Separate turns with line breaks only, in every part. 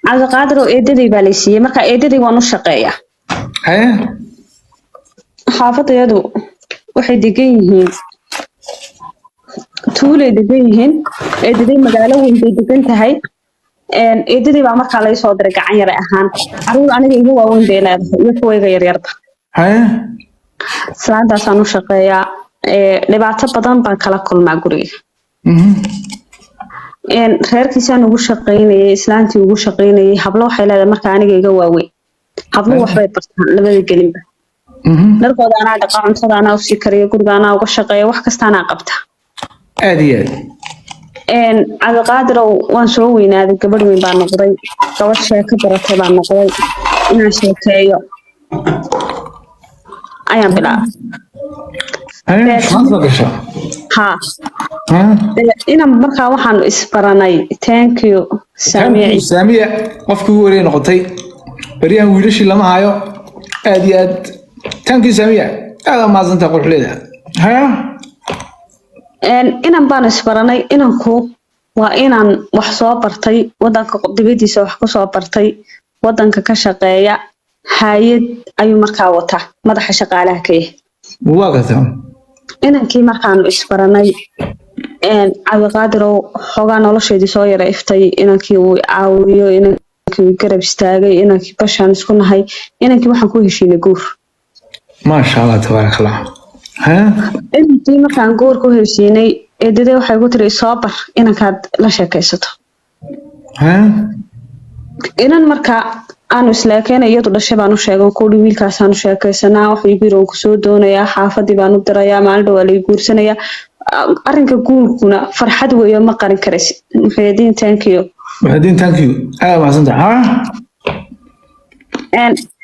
عبد القادر وإيدي باليسية مركا إيدي ونشقية
هيا
حافظ يدو waxay degan yihiin tuulay degan yihiin eedadii magaalo weyn bay degan tahay eedadii baa markaa la soo diray gacan yar ahaan caruur aniga igu waaweyn bay leedahay iyo kuwayga yar yarba
هيا
salaadaas aan u shaqeeyaa dhibaato badan baan kala kulmaa guriga reerkiisaan ugu shaqeynayay islaantii ugu shaqeynayay hablo waxay leedahay markaa aniga iga waaweyn hablo waxbay bartaan labada gelinba narkooda anaa dhaqa cuntada anaa usii kariya guriga anaa uga shaqeeya wax kasta anaa qabta
aad
cabdiqaadir waan soo weynaaday gabadh weyn baan noqday gabadh sheeko baratay baan noqday inaan sheekeeyo ayaan bilaabay ha inaan markaa waxaan isbaranay thank you
Saamiya qofkii ugu horeeyay noqotay bariyahan wiilashii lama hayo aad iyo aad thank you Saamiya aad ma maasanta qurxleeda ha
inaan baan isbaranay inanku waa inaan wax soo bartay wadanka dibadiisa wax ku soo bartay wadanka ka shaqeeya hay'ad ayuu markaa wata madaxa shaqaalaha ka yahay
waa gataa
inankii markaan isbaranay cabdiqaadir xogaa nolosheedii soo yara iftay inankii uu caawiyo inankii garab istaagay inankii bashaan isku nahay inankii waxaan ku heshiinay guur
ما شاء الله تبارك الله ها
intii markaan goor ku heshiinay eedadee waxay ku tiri soo bar inankaad la sheekaysato
ها
inan markaa aanu islaakeena iyadu dhashay baan u sheegan kuuri wiilkaasaan u sheekaysanaa wax igu yiri ku soo doonayaa xaafadii baan u dirayaa maalin dhow la guursanayaa arrinka guurkuna farxad weeyo ma qarin karaysi maxaydiin thank you
aad ma santa ha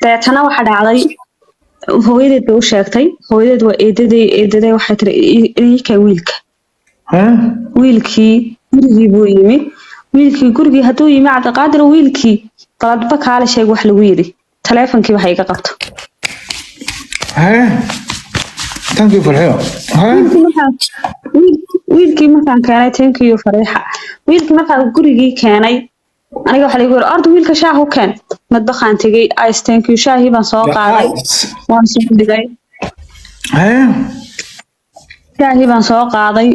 deetana waxa dhacday hooyadeed bay u sheegtay hooyadeed waa eedadee waxay tiri iika wiilka wiilkii gurigii buu yimi wiilkii gurigii hadduu yimi cabdiqaadir wiilkii qaladba kaale sheeg wax lagu yiri taleefankii waxa iga qabto
thank you farxiyo
wiilkii markaan keenay thank you fariixa wiilkii markaan gurigii keenay aniga waxa lagu yiri ordu wiilka shaah u keen madbaqaan tagay ice thank you shaahi baan soo qaaday waan soo dhigay shaahi baan soo qaaday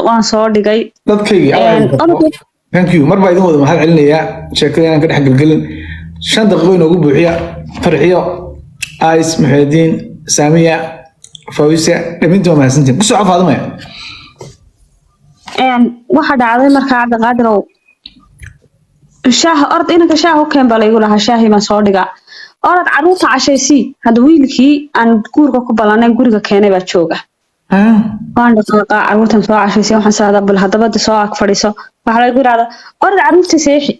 waan soo dhigay
dadkayga thank you marba idin wada mahad celinayaa sheekada inaan ka dhex galgalin 5 daqiiqo inoogu buuxiya farxiyo ice maxadiin saamiya fawisa dhaminta mahadsantiin ku soo faadmaya
waxa dhacday markaa cabdiqaadir shaah ord inanka shaah u keen baa igu lahaa shaahi baan soo dhigaa orad caruurta cashaysii hadda wiilkii aan guurka ku balanay guriga keenay baa jooga waan dhaqaaqaa caruurtan soo cashaysii waxaan saada bal hadaba soo ag fadhiiso waxa lagu yiraahdaa orad caruurta seexi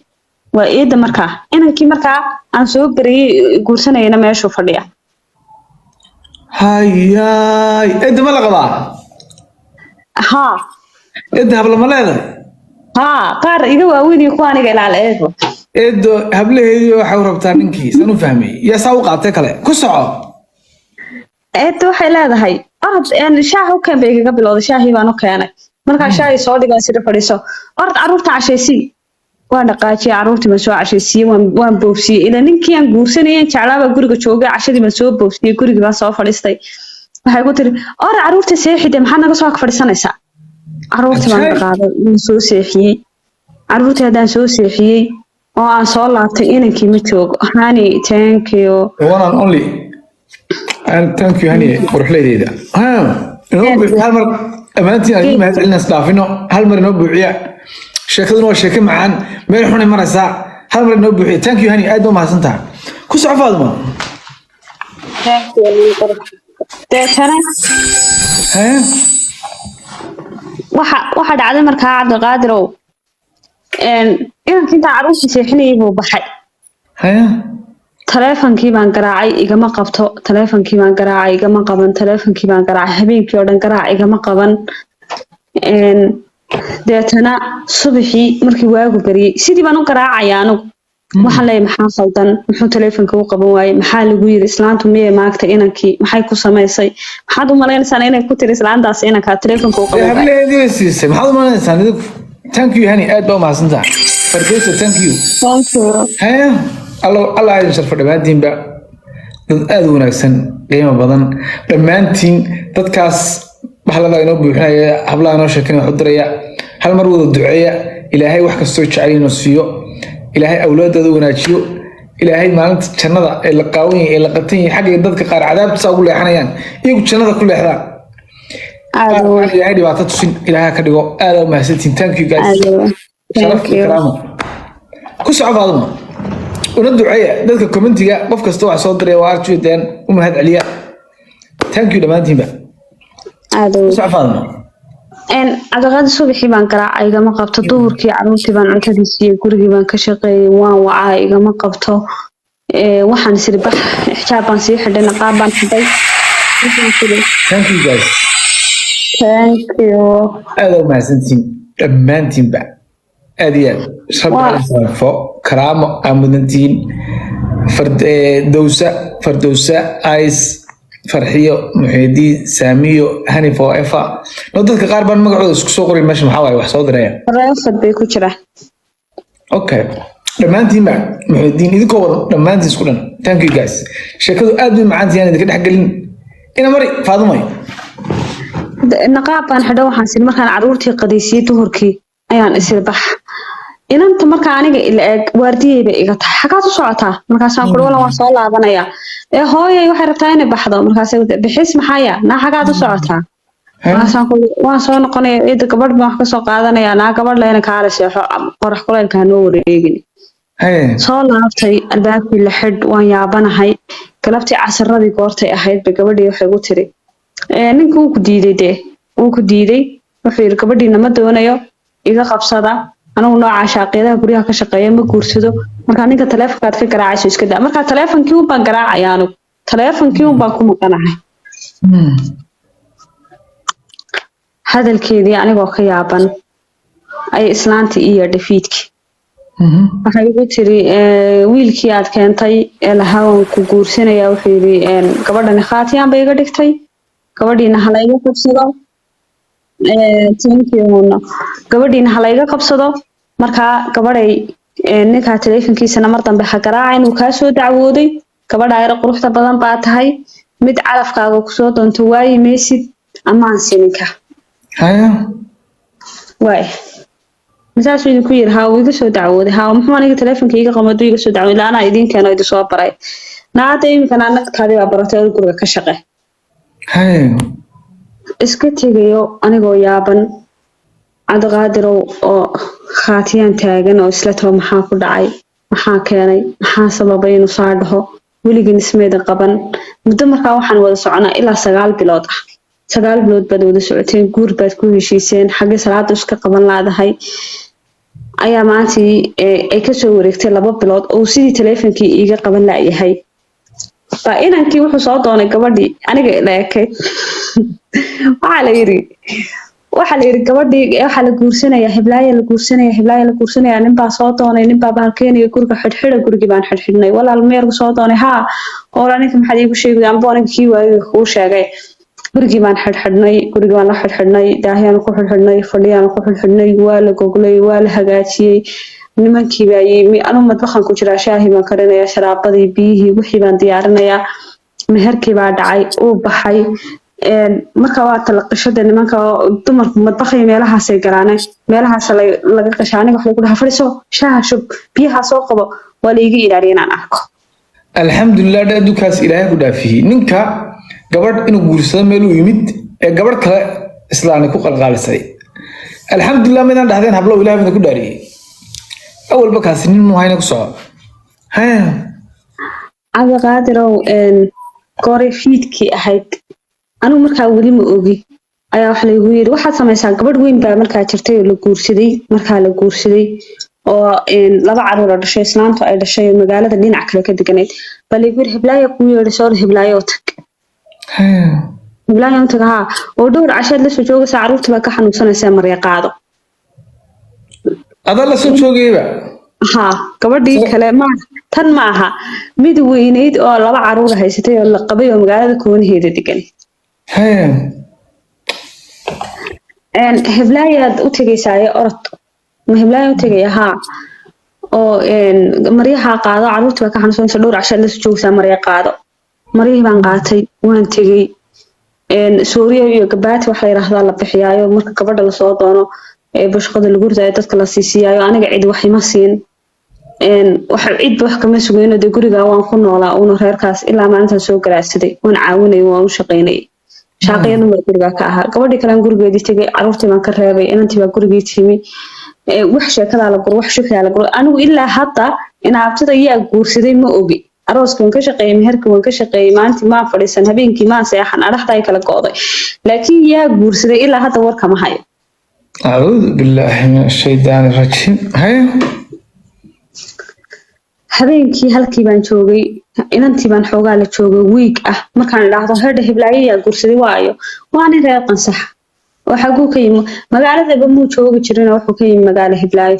waa eeda markaa inankii markaa aan soo gariyay guursanayna meeshu fadhiya
hayay eeda ma la qabaa
ha
eeda habla ma leedahay
qaar iga waaweyn iyo kuwa aniga ilaal
eedo hablaheedii waxa uu rabtaa ninkii sanu fahmay ya saa u qaatay kale ku soco
eedo waxay leedahay shaah u keen bay iga bilowday shaahi baan u keenay markaa shaahi soo dhigaa sida fadhiiso orad caruurta cashaysii waan dhaqaajiyay caruurtii baan soo cashaysiyey waan boobsiyey ilaa ninkii aan guursanayay jeclaaba guriga joogay cashadii baan soo boobsiyey gurigii baan soo fadhiistay waxay ku tiri orad caruurta seexide maxaad naga soo ag fadhiisanaysaa caruurtii baan qaaday soo seexiyey caruurtii haddaan soo seexiyey oo aan soo laabtay inankii ma joogo hani thank you
one and only and thank you hani qurxleedeeda inoo buuxiya hal mar amaantii aan mahad celinaa staafino hal mar inoo buuxiya sheekaduna waa sheeko macaan meel xun ay maraysaa hal mar inoo buuxiya thank you hani aad u mahadsantahay ku soco faaduma
thank you deetana waxa dhacday markaa cabdiqaadir inankii intaan caruurtii seexinayay buu baxay taleefankii baan garaacay igama qabto taleefankii baan garaacay igama qaban taleefankii baan garaacay habeenkii oo dhan garaac igama qaban deetana subaxii markii waagu bariyay sidii baan u garaacaya anigu waxaan leeyahay maxaa khaldan muxuu taleefanka u qaban waayay maxaa lagu yiri islaantu miyay maagtay inankii maxay ku samaysay maxaad u malaynaysaa inay ku tiri islaantaas inanka taleefanka u qaban waayay
hableedii siisay maxaad u malaynaysaa thank you hani aad baa u mahadsantahay fardeysa thank you
thank you
haya allah idin sharfo dhammaantiinba dad aad u wanaagsan qiimo badan dhammaantiin dadkaas bahlada inoo buuxinaya hablaha inoo sheekanaya waxu diraya hal mar wada duceeya ilaahay wax kastoo jecel inuu siiyo ilaahay awlaadooda wanaajiyo ilaahay maalinta jannada ee la qaawan yahay ee la qatan yahay xagga dadka qaar cadaabta ugu leexanayaan iyagu jannada ku leexdaan ilaahay dhibaato tusin ilaahay ka dhigo aad u mahadsantiin thank you guys sharaf iyo karaamo ku socofaaduma una duceeya dadka commentiga qof kasta wax soo diray waa arjuudeen u mahad celiya thank you dhammaantiinba socofaaduma
cabdiqaadir subaxii baan garaacay igama qabto duhurkii caruurtii baan cuntadii siiyey gurigii baan ka shaqeeyey waan wacaa igama qabto waxaan isiri bax xijaab baan sii xidhay naqaab baan xidhay
thank you guys
thank you
aad u mahadsantiin dhammaantiinba aad iyo aad sharfo karaamo aamudantiin fardowsa ice farxiyo muxiidiin saamiyo hani forever no dadka qaar baan magacooda isku soo qorin meesha maxaa waaye wax soo diraya
reefad bay ku jiraan
okay dhammaantiinba muxiidiin idinkoo wada dhammaantiin isku dhan thank you guys sheekadu aad bay macaantii aan idinka dhexgelin ina mari faadumay
naqaab baan xidho waxaan siri markaan caruurtii qadiisiyey duhurkii ayaan isiri bax inanta markaa aniga ila eeg waardiyey bay iga tahay xagaad u socotaa markaasaan kuri wala waan soo laabanayaa hooyay waxay rabtaa inay baxdo markaas bixis maxaya naa xagaad u socotaa markaasaan kuri waan soo noqonaya ciida gabadh baan wax ka soo qaadanayaa naa gabadh leena kaala seexo qorax kuleylka hanoo wareegin soo laabtay albaabkii la xidh waan yaabanahay galabtii casaradii goortay ahayd bay gabadhii waxay gu tiri ninka wuu ku diiday wuu ku diiday wuxuu yidhi gabadhiina ma doonayo iga qabsada anigu nooca shaaqeedaha guryaha ka shaqeeya ma guursado markaa ninka taleefonkaad ka garaacayso iska daa markaa taleefonkii un baan garaacaya anigu taleefonkii un baan ku maqanahay hadalkeedii anigoo ka yaaban ayay islaantii ii yeedhay fiidkii waxay igu tiri wiilkii aad keentay ee lahawan ku guursanaya wuxuu yidhi gabadhani khaatiyaan bay iga dhigtay gabadhiina halayga qabsado gabadhiina halayga qabsado markaa gabadhay ninkaa taleefonkiisana mar dambe ha garaaca inuu kaa soo dacwooday gabadha ayra quruxda badan baa tahay mid calafkaaga kusoo doonto waayi maysid amaan sininka waay masaasuu idinku yiri haa wuu iga soo dacwooday haa muxuu aniga taleefonka iga qamaduu iga soo dacwooday ilaa anaa idiin keeno idin soo baray naada iminkana anagtaadii baa baratay oo guriga ka shaqe iska tegayo anigoo yaaban cabdiqaadirow oo khaatiyaan taagan oo isla taba maxaa ku dhacay maxaa keenay maxaa sababay inuu saa dhaho weligin ismeeda qaban muddo markaa waxaan wada soconaa ilaa 9 bilood ah 9 bilood baad wada socoteen guur baad ku heshiiseen xagga salaada iska qaban laadahay ayaa maantii ay kasoo wareegtay 2 bilood oo sidii taleefonkii iiga qaban laayahay baa inankii wuxuu soo doonay gabadhii aniga ila ekay waxaa la yiri gabadhii waxaa la guursanayaa heblaaya la guursanaya nin baa soo doonay nin baa bahalkeenaya guriga xidhxidha gurigii baan xidhxidhnay walaal meerku soo doonay haa hoola ninka maxaad iigu sheegay anbo aniga kii waagii kuu sheegay gurigii baan xidhxidhnay gurigii baan la xidhxidhnay daahiyaan ku xidhxidhnay fadhiyaan ku xidhxidhnay waa la goglay waa la hagaajiyey nimankii baa yimi anuu madbaxan ku jiraa shaahi baan karinayaa sharaabadii biyihii wixii baan diyaarinayaa meherkii baa dhacay uu baxay marka waa talaqashada nimanka dumarku madbaxay meelahaasay galaaneen meelahaas laga qashaa aniga wax lagu dhaha fadhiso shaaha shub biyaha soo qabo waa la iga ilaaliya inaan arko
alxamdulilah dhaadukaas ilaahay ku dhaafiyey ninka gabadh inuu guursado meel uu yimid ee gabadh kale islaani ku qalqaalisay alxamdulilah midaan dhahdeen hablow ilahay mida ku dhaariyey awalba kaasi nin muhayna ku soco
cabdiqaadirow goorey fiidkii ahayd anigu markaa weli ma ogi ayaa wax laygu yiri waxaad samaysaa gabadh weyn baa markaa jirtay oo la guursaday oo 2 caruur dhashay islaantu ay dhashay magaalada dhinac kale ka deganayd baa laygu yiri heblaaya ku yeedhay soo heblaaya oo tag heblaaya oo tag haa oo dhowr cashaad la soo joogaysa caruurta baa ka xanuunsanaysa marya qaado
adaa la soo joogayba
haa gabadhii kale tan ma aha mid weynayd oo 2 caruur haysatay oo la qabay oo magaalada koonaheeda degan heblayaad u tegaysaa orod ma heblaaya u tegaya haa oo maryaha qaado caruurta ka xanuunsan dhowr casho la soo joogsaa marya qaado marihii baan qaatay waan tagay Suuriya iyo gabaati waxa la yiraahdaa la bixiyaayo marka gabadha la soo doono bashqada lagu ridaayo dadka la siisiyaayo aniga cid wax ima siin waxa cid wax kama sugayno de guriga waan ku noolaa oo reerkaas ilaa maanta soo garaacsaday waan caawinay waan u shaqeynay shaqeeyadu ma guriga ka ahaa gabadhii kale gurigeedii tagay caruurtii baan ka reebay inantii baa gurigii timi wax sheekada la gur wax shuxyaa la gur anigu ilaa hadda in abtada yaa guursaday ma ogi arooska waan ka shaqeeyay meherka waan ka shaqeeyay maanta ma fadhiisan habeenkii ma seexan araxda ay kala go'day laakiin yaa guursaday ilaa hadda warka ma hayo
أعوذ بالله من الشيطان الرجيم هاي
habeenkii halkii baan joogay inantii baan xoogaa la joogay week ah markaan dhaahdo hada hiblaayo yaa guursaday waayo waan reer qansax waxa uu ka yimi magaalada muu joogi jirin wuxuu ka yimi magaalo hiblaayo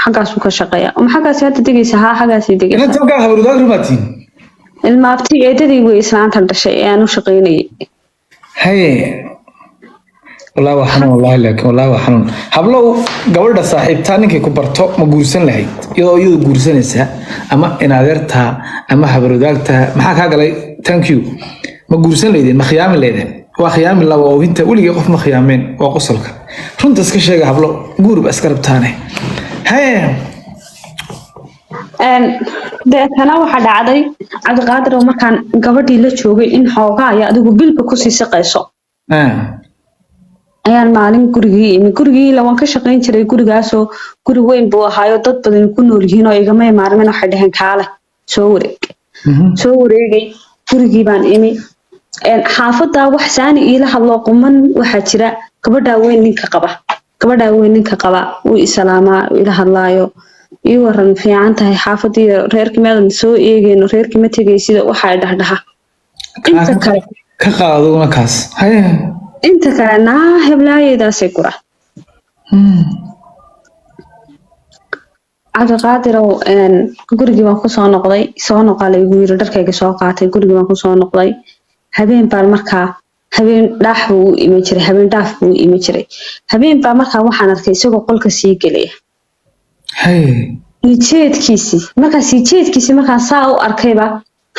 xagaas uu ka shaqeeyaa oo xagaas hadda degaysa xagaas degaysa
inta ka habrudaad rumatiin
ilmaabti eedadii way islaanta dhashay ee aan u shaqeynay
هاي والله وحنون والله لك والله وحنون hablow gabadha saaxiibtaaninka ku barto ma guursan lahayd iyadoo guursanaysa ama inaadeerta ama habrudaagta maxaa ka galay thank you ma guursan lahayd ma khiyaamin lahayd waa khiyaamin la oo inta waliga qof ma khiyaameen waa qosolka runta iska sheega hablo guurba iska rabtaane hay
deetana waxa dhacday Cabdiqaadir oo markaan gabadhii la joogay in xoogaa ay adigu bilba ku sii shaqeyso ayaan maalin gurigii la waan ka shaqeyn jiray gurigaasoo guri weyn buu ahaayo dad badan ku nool yihiin oo igama maarmin waxa dhahan kaale soo wareegay gurigii baan imi xaafada wax saani ila hadlo quman waxa jira gabadha weyn ninka qaba uu islaama ila hadlaayo iyo waran fiican tahay xaafadii reerkii meedan soo eegeen reerkii ma tagay sida waxa ay dhahdhaha inta kale
ka qaado markaas hay
inta kale heblaayadaasay gura Cabdiqaadir oo gurigii baan ku soo noqday igu yiri dharkayga soo qaatay gurigii baan ku soo noqday habeen baan markaa habeen dhaaf buu imi jiray habeen baan markaa waxaan arkay isagoo qolka sii galay jeedkiisi markaa saa u arkayba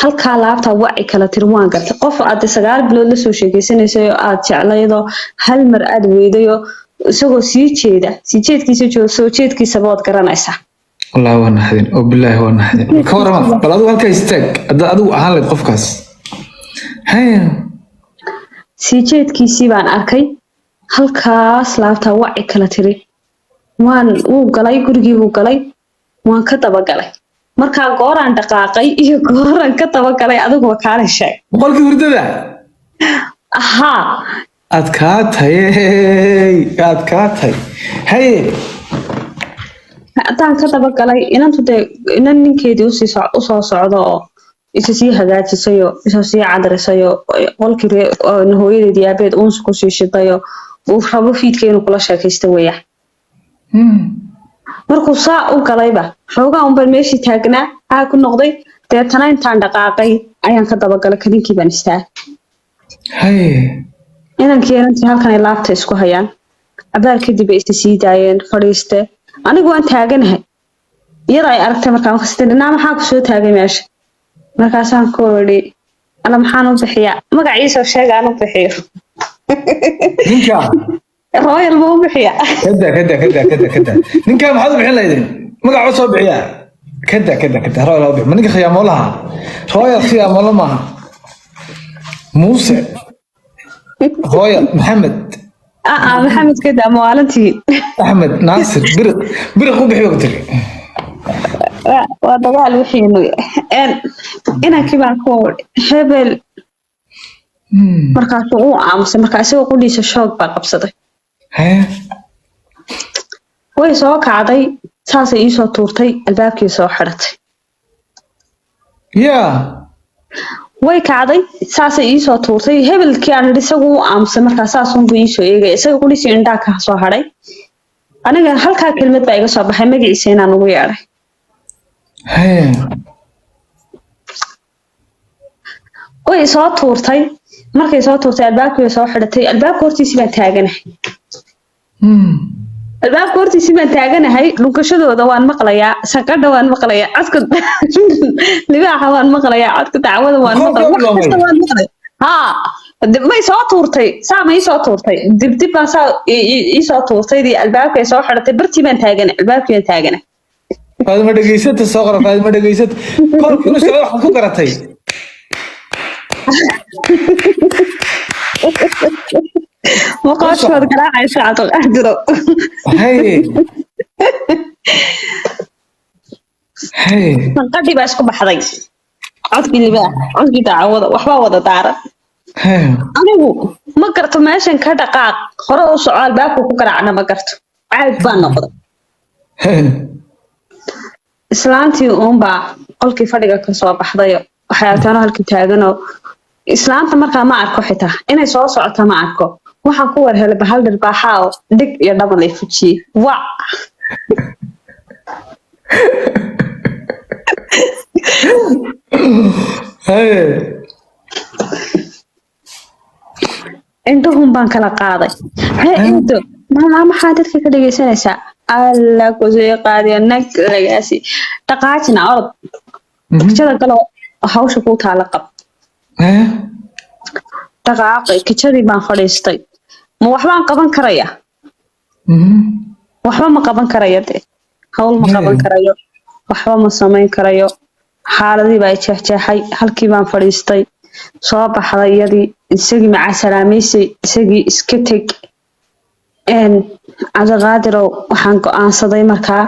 halka laabta wacyi kala tirwaan gartay qof aad 9 bilood la soo sheekaysanayso aad jeclaydo hal mar aad weydayo isagoo sii jeedkiisa soo jeedkiisa bood garanaysa
والله وانا حدين او بالله وانا حدين كورما بل ادو halka istaag adu ahaan leed qofkaas hay
sii jeedkiisii baan arkay halkaas laabta wacyi kala tiri waan uu galay gurigii uu galay waan ka daba galay markaa gooraan dhaqaaqay iyo gooraan ka daba galay adigu waa kaalay sheeg
qolkii hurdada
aha
aad ka tahay hay
hadaan ka daba galay inan ninkeedii u soo socdo oo isii hagaajisayo isii cadrisayo qolkii hooyadeedii aabeed uunsu ku sii shidayo uu rabo fiidkeenu kula sheekaysta weeyaa markuu saa u galayba xoogaa unbaan meeshii taagnaa ku noqday deetana intaan dhaqaaqay ayaan ka daba galay kadinkii baan istaagay inankii halkan ay laabta isku hayaan abaal kadib ay sii daayeen fadhiiste anigu waan taaganahay iyada ay aragtay markaan kastin maxaa ku soo taagay meesha markaasaan ku wadi alla maxaan u bixiyaa magaciisa sheegaan u bixiyo
ninka
royal buu bixiyaa
kada ninka maxaad u bixin lahaydeen magaca soo bixiyaa kada royal bixin ninka khiyaamo laha royal khiyaamo lama Muuse royal Maxamed
محمد كده موالنتي
أحمد ناصر برق وبحي وقتك
ودقال وحي إنه أنا كمان كور هبل مركاسو مركاسو قولي شوق بقبصده way soo kacday saasay ii soo tuurtay albaabkii soo xiratay way kacday saasay ii soo tuurtay hebelkii aan isagu u aamusay markaa saas uun buu ii soo eegay isaga qulisi indhaa ka soo hadhay aniga halkaa kelmad baa iga soo baxay magaciisa inaan ugu yeedhay way soo tuurtay markay soo tuurtay albaabkii soo xidhatay albaabka hortiisii baan taaganahay الباب كورتي سيبان تاجنا هاي لوكشدو دوان مقليا سكر دوان مقليا عسكر لباحة وان مقليا عسكر تعود وان مقليا وحكست وان مقليا ها ما يسوى تورتي سا ما يسوى تورتي دب ما سا يسوى تورتي دي الباب كيسوى حرتي برتي بان تاجنا الباب كيان تاجنا
هذا ما دقيست الصغرى هذا ما دقيست كل شيء راح فكرتي
وقاش فرق لا عايشة عطل أهدرو
هاي
قدي باش كبحضي عطبي اللي بقى عطبي تعوض وحبا وضا دارا أنا ما قرت ماشان كدقاق خرا سؤال باك وكرعنا ما قرت عاد بان نقض إسلامتي أمبا قولكي فرقا كسوا بحضي وحياتنا هالكي تاغنو إسلامتا markaa ma arko xitaa inay soo socoto ma arko waxaan ku war helay bahal dharbaaxaa dig iyo dhaban lay fujiye wa indhuhun baan kala qaaday intu maxaa dadka ka dhegeysanaysaa alla ku soo qaadiyo nag lagaasi dhaqaajina orod kajada galo hawsha ku taala qab dhaqaaqay kajadii baan fadhiistay ma waxbaan qaban karaya waxba ma qaban karayo dee hawl ma qaban karayo waxba ma samayn karayo xaaladii baa jeexjeexay halkii baan fadhiistay soo baxday iyadii isagii macaa salaamaysay isagii iska teg cabdiqaadirow waxaan go'aansaday markaa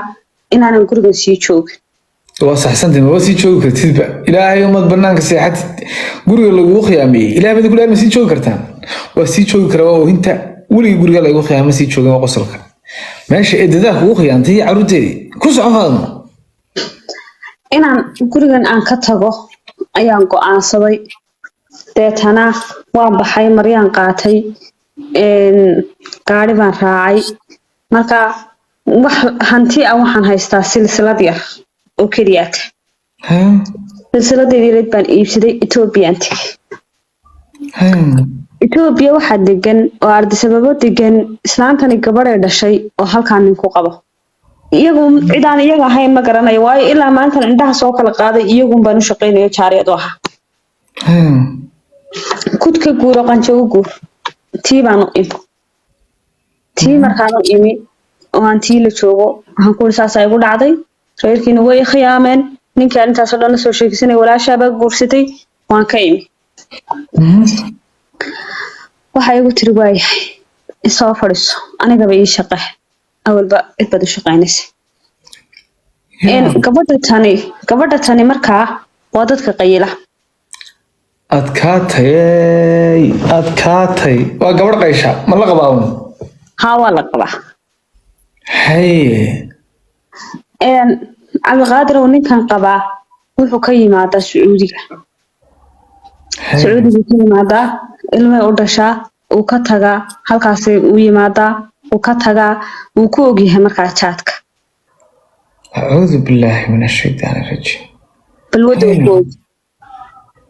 inaanan gurigan sii joogin
وصحسنتي ما بس يشوف كرتيبة إلهي يوم تبنانك سياحات قرية اللي يوخيامي إلهي بدك كل ما سيشوف كرتان وسيشوف كروا وأنت ولي قرية اللي يوخيامي سيشوف ما قصرك ماشي إذا ذاك يوخي أنت هي عروتي كوس عفان
inaan gurigan aan ka tago ayaan go'aansaday deetana waan baxay maryaan qaatay gaari baan raacay marka wax hanti ah waxaan haystaa silsilad yar oo keliyaad silsiladeedii reed baan iibsaday Ethiopian Ethiopia waxaa degan oo Addis Ababa degan islaantani gabadh ay dhashay oo halkaan nin ku qabo iyagu cidaan iyaga ahayn ma garanayo waayo ilaa maanta indhaha soo kala qaaday iyagu baan u shaqeynayo jaariyad waxa kudka guuro qanjo u guur tii baan u imi tii markaan u imi oo aan tii la joogo waxaan ku saas ay ugu dhacday reerkiina way khiyaameen ninka intaas oo dhan soo sheegsanay walaashaaba guursatay waan ka imi waxa igu tiri waayahay isoo fadhiso anigaba ii shaqe awalba idbad u shaqeynaysa gabadha tani markaa waa dadka qayila
adkaatay waa gabadh qaysha ma la qabaa
haa waa la qabaa cabdiqaadir oo ninkan qabaa wuxuu ka yimaadaa sacuudiga ka yimaadaa ilmay u dhashaa uu ka tagaa halkaasi uu yimaadaa uu ka tagaa uu ku ogyahay markaa jaadka
acuudu billaahi min ashaytaani rajiim
balwada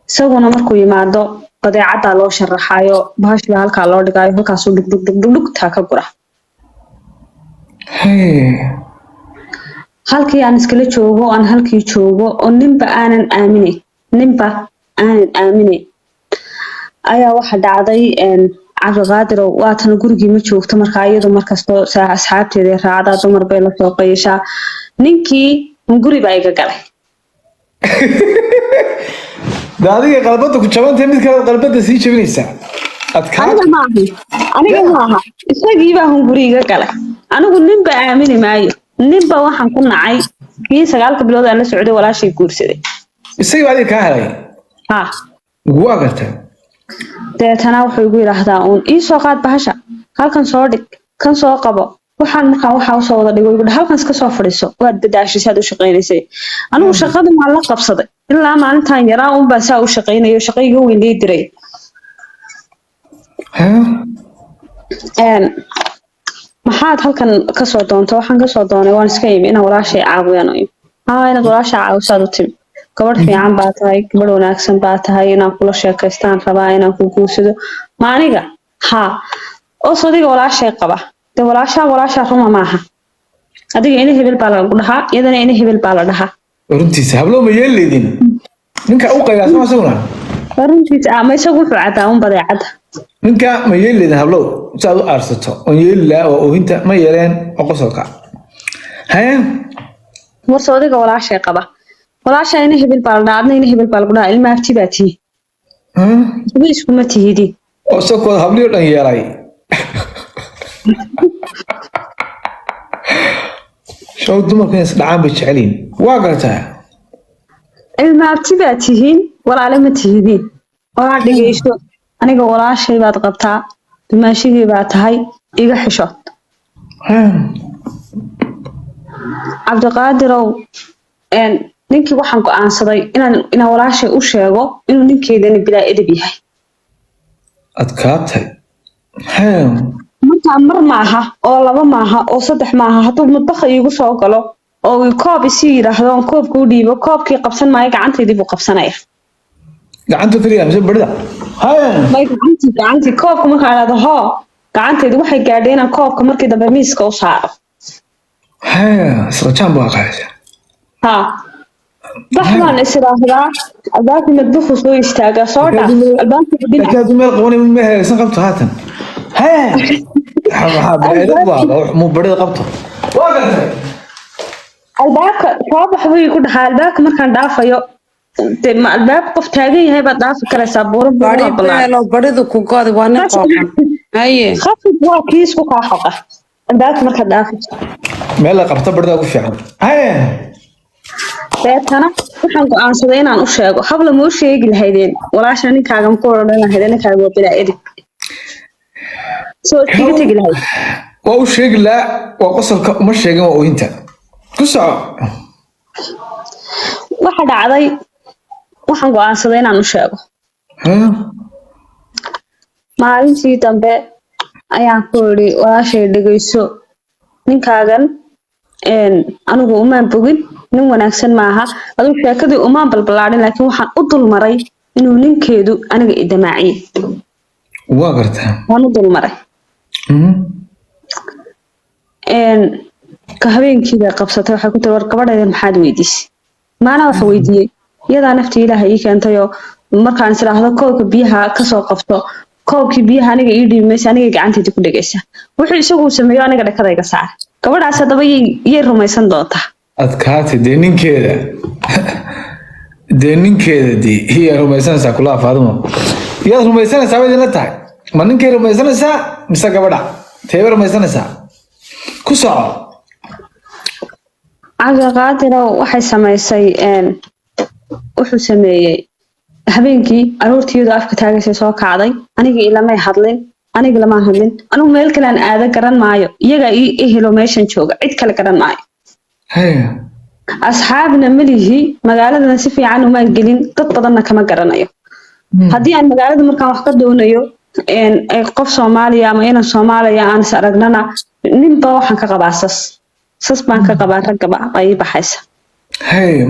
isaguna markuu yimaado badeecaddaa loo sharaxaayo bahashbaa halkaa loo dhigaayo halkaasuu dhugtaa ka gura halkii aan iskala joogo aan halkii joogo oo ninba aanan aaminayn ayaa waxa dhacday cabdiqaadir waatan gurigii ma joogto markaa iyadu markastoo asxaabteeda raacdaa dumar bay la soo qayashaa ninkii guri baa iga galay
adiga qalbada ku jabantay mid kale qalbada sii jabinaysaa
aniga maaha isagii baa hunguri iga galay anigu ninba aamini maayo ninba waxaan ku nacay kii 9 bilood aan la socday walaashay guursaday
isagii baa adiga ka helay waa gartay deetana wuxuu igu yiraahdaa ii soo qaad bahasha halkan soo dhig kan soo qabo waxaan markaa waxa u soo wada dhigo igu halkan iska soo fadhiiso waad badaashay saad u shaqeynaysay anigu shaqada ma la qabsaday ilaa maalintan yaraa baa saa u shaqeynayo shaqayga weyn leey diray maxaad halkan ka soo doonto waxaan ka soo doonay waan iska imi inaan walaashay caawiyano inaad walaashay caawisaad u timi gabadh fiican baa tahay gabadh wanaagsan baa tahay inaan kula sheekaystaan rabaa inaan ku guursado ma aniga oo sodiga walaashay qaba
de walaashaa ruma maaha adiga ina hebel baa lagu dhahaa iyadana ina hebel baa la dhahaa
runtiisa hablo ma yeeleedin ninka u qayaasan asaguna
runtiisa ama isagu wuxuu cadaa un badeecada
ninka ma yeeleedin hablo saad u aarsato oo yeelila oo oohinta ma yeeleen oo qosolka haya
warso adiga walaashay qaba walaashaa ina hebel baa la dhahaa adna ina hebel baa lagu dhahaa ilma afti baa tihi iskuma tihidi
oo sokooda habliyo dhan yeelay شو دمك ناس دعام بتشعلين واقعتها
المابتي باتيهين ولا علامة تهيدين ولا دقيشو أنا ولا شيء بعد قبتها بما شيء بعد هاي إيجا حشوت عبد القادر إن نينكي waxaan go'aansaday inaan walaashay u sheego inuu ninkeedana bilaa edeb yahay
adkaatay
marka mar maaha oo laba maaha oo saddex maaha haduu mudbaqa iigu soo galo oo koob isi yiraahdo koobku u dhiibo koobkii qabsan maayo gacanteedii buu qabsanaya
gacanta kaliya mise barida
may gacantii koobku marka aad ho gacanteedii waxay gaadhay inaan koobka markii dambe miiska u saaro
isla jamba qaaysa
baxmaan israahdaa albaabkii madbuxu soo istaaga soo dhaaf albaabkii dhinaca
meel qabanay ma haysan qabto haatan مو بريد قبطه
albaabka soo baxbay ku dhaxaa albaabka markaan dhaafayo ma albaab qof taagan yahay baad dhaafi karaysaa buuro
baridu ku goodi waa nin qooqan haye
khafid waa kiis ku kaa xoqa albaabka markaad dhaafiso
meel la qabto barida ugu fiican haye
beetana waxaan go'aansaday inaan u sheego habla ma u sheegi lahaydeen walaasha ninkaaga ma ku odhan lahaydeen ninkaaga waa bilaa edib soo tigi lahayd
waa u sheegi laa waa qosolka uma sheegin waa ooyinta ku soco
waxa dhacday waxaan go'aansaday inaan u sheego maalintii dambe ayaan ku yiri walaashay dhageyso ninkaagan anigu uma bogin nin wanaagsan maaha aduu sheekadii uma balbalaadin laakiin waxaan u dulmaray inuu ninkeedu aniga idamaaciye
waa gartaa
waan u dulmaray ka habeenkii bay qabsatay waxay ku tiri war gabadheeda maxaad weydiisay maana wax weydiiyey iyadaa naftii ilaahay ii keentayoo markaan israahdo koobka biyaha kasoo qabto koobkii biyaha aniga ii dhiibi maysa aniga gacanteedii ku dhegaysa wuxuu isagu sameeyo aniga dhakadayga saara gabadhaas haddaba yay rumaysan doontaa
adkaatay dee ninkeeda dee hiya rumaysanaysaa kulaha faaduma yaad rumaysanaysaa bay idinla tahay ma ninkay rumaysanaysaa mise gabadha teeba rumaysanaysaa ku soco
cabdiqaadiro waxay samaysay wuxuu sameeyey habeenkii aroortiyadu afka taagaysay soo kacday anigii ilamay hadlin aniga lama hadlin anigu meel kale aan aada garan maayo iyaga ii ehelo meeshan jooga cid kale garan maayo asxaabna malihi magaaladana si fiican uma gelin dad badanna kama garanayo haddii aan magaalada markaan wax ka doonayo qof Soomaaliya ama inaan Soomaaliya aan is aragnana ninba waxaan ka qabaa sas baan ka qabaa ragaba ay baxaysa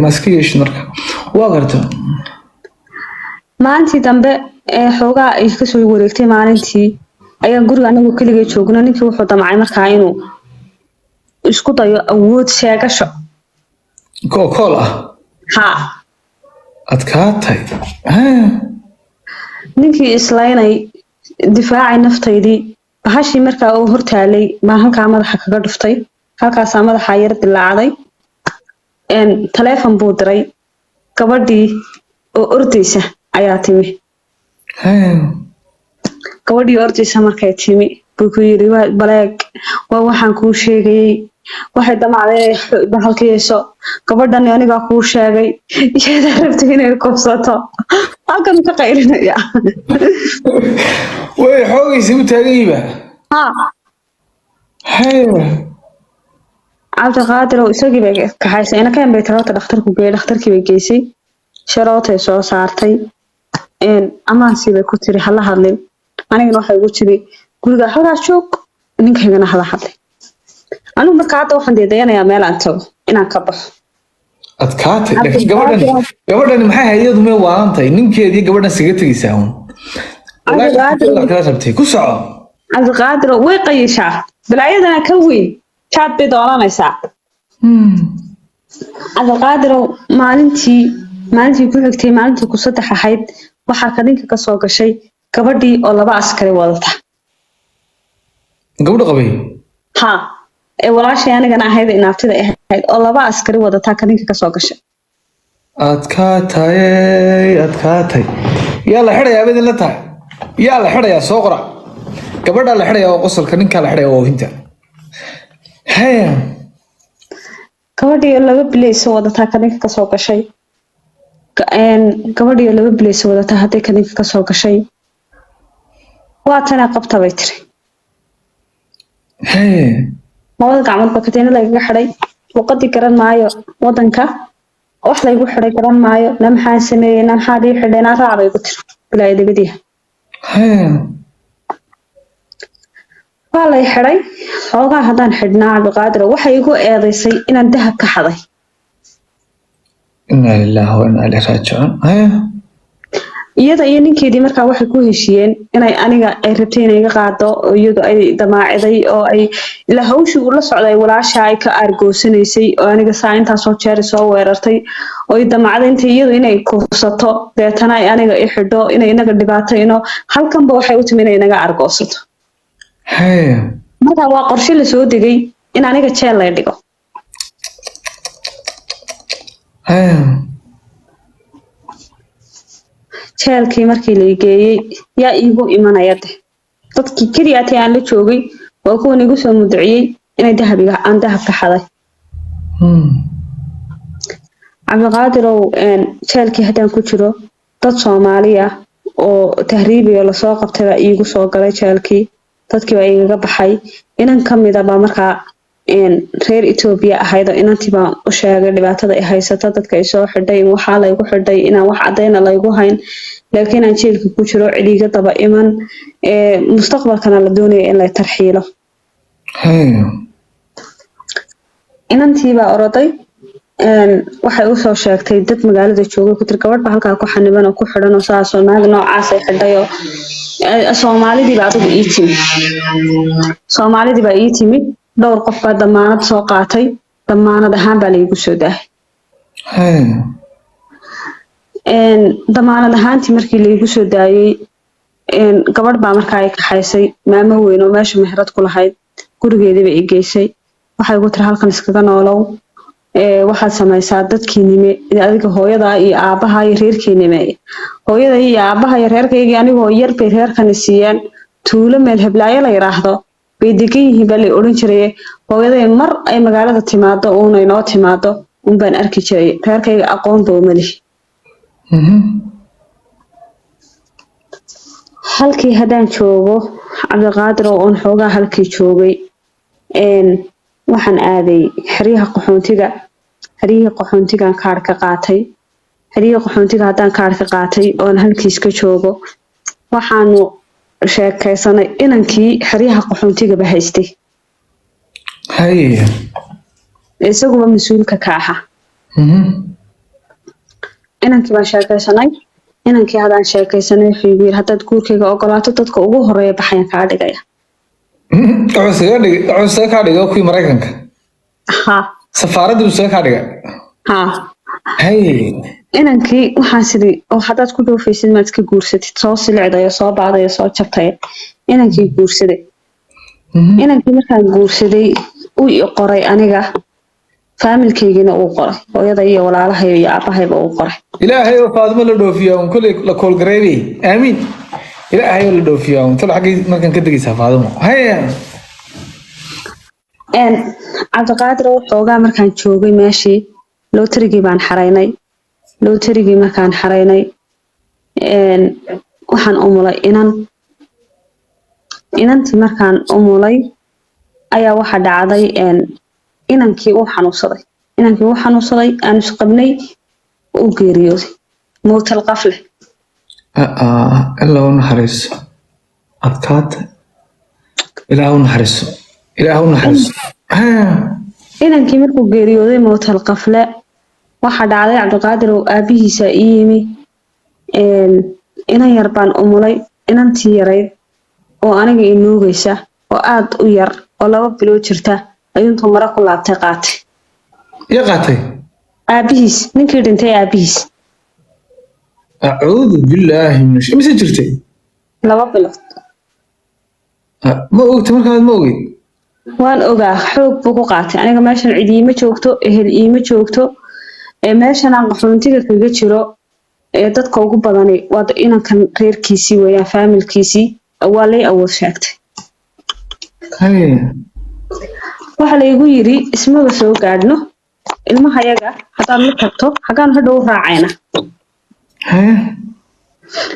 maskiyesh marka waa gartaa
maalintii dambe xoogaa ay ka soo wareegtay maalintii ayaa guriga anagu kaliya joogna ninkii wuxuu damcay markaa inuu isku dayo awood sheegasho
kool adkaatay ninkii
islaynay difaacay naftaydii bahashii markaa uu hortaalay baan halkaa madaxa kaga dhuftay halkaasaa madaxa yar dilaacday taleefon buu diray gabadhii oo ordaysa ayaa timi gabadhii ordaysa markay timi buu ku yiri baleeg waa waxaan kuu sheegayay waxay damacday bahalkayso gabadhan aniga kuu sheegay iyada rabtay inay kubsato halkan ka qaylinaya
way xoogaysi u taagayba
cabdiqaadir oo isagii bay kaxaysay ina keen bay taroota dhakhtarku geeyay dhakhtarkii bay geysay sharootay soo saartay amaansi bay ku tiri hala hadlin anigana waxay ugu tiri guriga halkaas joog ninkaygana hala hadlin anigu marka hadda waxaan deedayanayaa meel aan tago inaan ka baxo
adkaatay laakiin gabadhan maxay hay'adu mee waanantay ninkeedii gabadhan siga tegaysaa cabdiqaadir
way qayishaa balaayadana ka weyn jaad bay dooranaysaa cabdiqaadirow maalintii ku xigtay maalintii ku saddex ahayd waxaa kadinka ka soo gashay gabadhii oo 2 askari wadata
gabadha qabay
ha ee walaashay anigana ahayd inaabtida ahayd oo 2 askari wadata kadinka ka soo gashay
adkaatay yaa la xidhayaa bidin la tahay yaa la xidhayaa soo qora gabadha la xidhayaa oo qosolka ninka la xidhayaa oo hinta haya
gabadhii oo 2 bilayso wadata kadinka ka soo gashay gabadhii oo 2 bilayso wadata haday kadinka ka soo gashay waa tana qabta bay tiri
haya
labada gacmood ba kateena laga xidhay luqadii garan maayo wadanka wax la igu xidhay garan maayo na maxaan sameeyay na maxaa dhii xidhay na raacay ku tiri bilaa dibadii waa la xidhay xoogaa hadaan xidhnaa Cabdiqaadir waxay igu eedeysay inaan dahab ka xaday
inna lillahi wa inna ilayhi raaji'uun
iyada iyo ninkeedii markaa waxay ku heshiiyeen inay aniga ay rabtay inay iga qaado oo iyadu ay damaaciday oo ay la hawshii ula socday walaasha ay ka argoosanaysay oo aniga intaas soo jeer soo weerartay oo ay damaacday inta iyadu inay kuusato deetana ay aniga i xidho inay inaga dhibaatayno halkanba waxay u timi inay inaga argoosato markaa waa qorshe la soo degay in aniga jeel la dhigo jeelkii markii la geeyay yaa iigu imanaya dadkii kaliya aan la joogay oo kuwan igu soo mudciyay inay aan dahab ka xaday Cabdiqaadirow jeelkii hadaan ku jiro dad Soomaaliya oo tahriibiyo la soo qabtay baa iigu soo galay jeelkii dadkii baa iiga baxay inan kamid ah baa markaa reer Ethiopia ahayd oo inantii baan u sheegay dhibaatada ay haysato dadka ay soo xidhay waxa la igu xidhay inaan wax cadeyna la igu hayn laakiin aan jeelka ku jiro ciliga daba iman mustaqbalkana la doonayo in la tarxiilo inantii baa oroday waxay u soo sheegtay dad magaalada jooga ku tir gabadh halka ku xaniban oo ku xidhan oo saasoo naag noocaas ay xidhay oo Soomaalidii baa ii timi dhowr qof baa damaanad soo qaatay damaanad ahaan baa la igu soo daayay damaanad ahaantii markii la igu soo daayay gabadh baa markaa ay kaxaysay maamo weyn oo meesha meherad ku lahayd gurigeedii bay i geysay waxay ugu tiri halkan iskaga noolow waxaad samaysaa dadkii nime adiga hooyada iyo aabaha iyo reerkii nime hooyada iyo aabaha iyo reerkayga anigoo yar bay reerkan siiyeen tuulo meel heblaayo la yiraahdo bay degan yihiin baa la oran jiray hooyaday mar ay magaalada timaado oo ay noo timaado baan arki jiray reerkayga aqoon baa uma leh halkii hadaan joogo Cabdiqaadir oo xoogaa halkii joogay waxaan aaday xiriyaha qaxoontiga kaar ka qaatay xiriyaha qaxoontiga hadaan kaar ka qaatay oo halkiis ka joogo waxaanu sheekaysanay inankii xiriyaha qaxoontiga ba haystay isagu waa mas'uulka ka ahaa inankii baan sheekaysanay inankii hadaan sheekaysanay xiibiir hadaad guurkayga ogolaato dadka ugu horeeya baxayaan kaa dhigaya
wuxuu ka dhigay kuwii Mareykanka safaaradda uu ka dhigay inankii
waxaan sidii oo hadaad ku dhoofaysid maad ka guursatid soo silicday soo baaday soo jabtay inankii guursaday inankii markaan guursaday uu i qoray aniga familkeygina uu qoray hooyada iyo walaalahay iyo aabahayba uu qoray
ilaahay oo faadimo la dhoofiyo on kulli la kool gareeyay aamin ilaahay oo la dhoofiyo on tal xaqi markaan ka dagaysa faadimo
Cabdiqaadir xoogaa markaan joogay meeshii lootarigii baan xaraynay lootarigii markaan xaraynay waxaan umulay inantii markaan umulay ayaa waxa dhacday inankii uu xanuunsaday aan isqabnay uu geeriyooday mowtal qafle
ilaa uu naxariiso adkaata ilaa uu naxariiso
inankii markuu geeriyooday mowtal qafle waxa dhacday Cabdiqaadir oo aabihiisa ii yimi inan yar baan umulay inantii yarayd oo aniga i nuugaysa oo aad u yar oo 2 bilood jirta ayuu intuu mara ku laabtay qaatay
يا قاتي
aabihiis ninkii dhintay aabihiis
أعوذ بالله من الشيطان مسجلتي
2 bilood
ما قلت مركز ما قلت
waan ogaa xoog buu ku qaatay aniga meeshan cid iima joogto ehel iima joogto meeshan aan qaxoontiga kaga jiro dadka ugu badani waa inankan reerkiisii weeyaan familkiisii waa lay awood sheegtay waxa la igu yiri ismaba soo gaadhno ilmaha yaga hadaan la tagto hagaan hadhow raacayna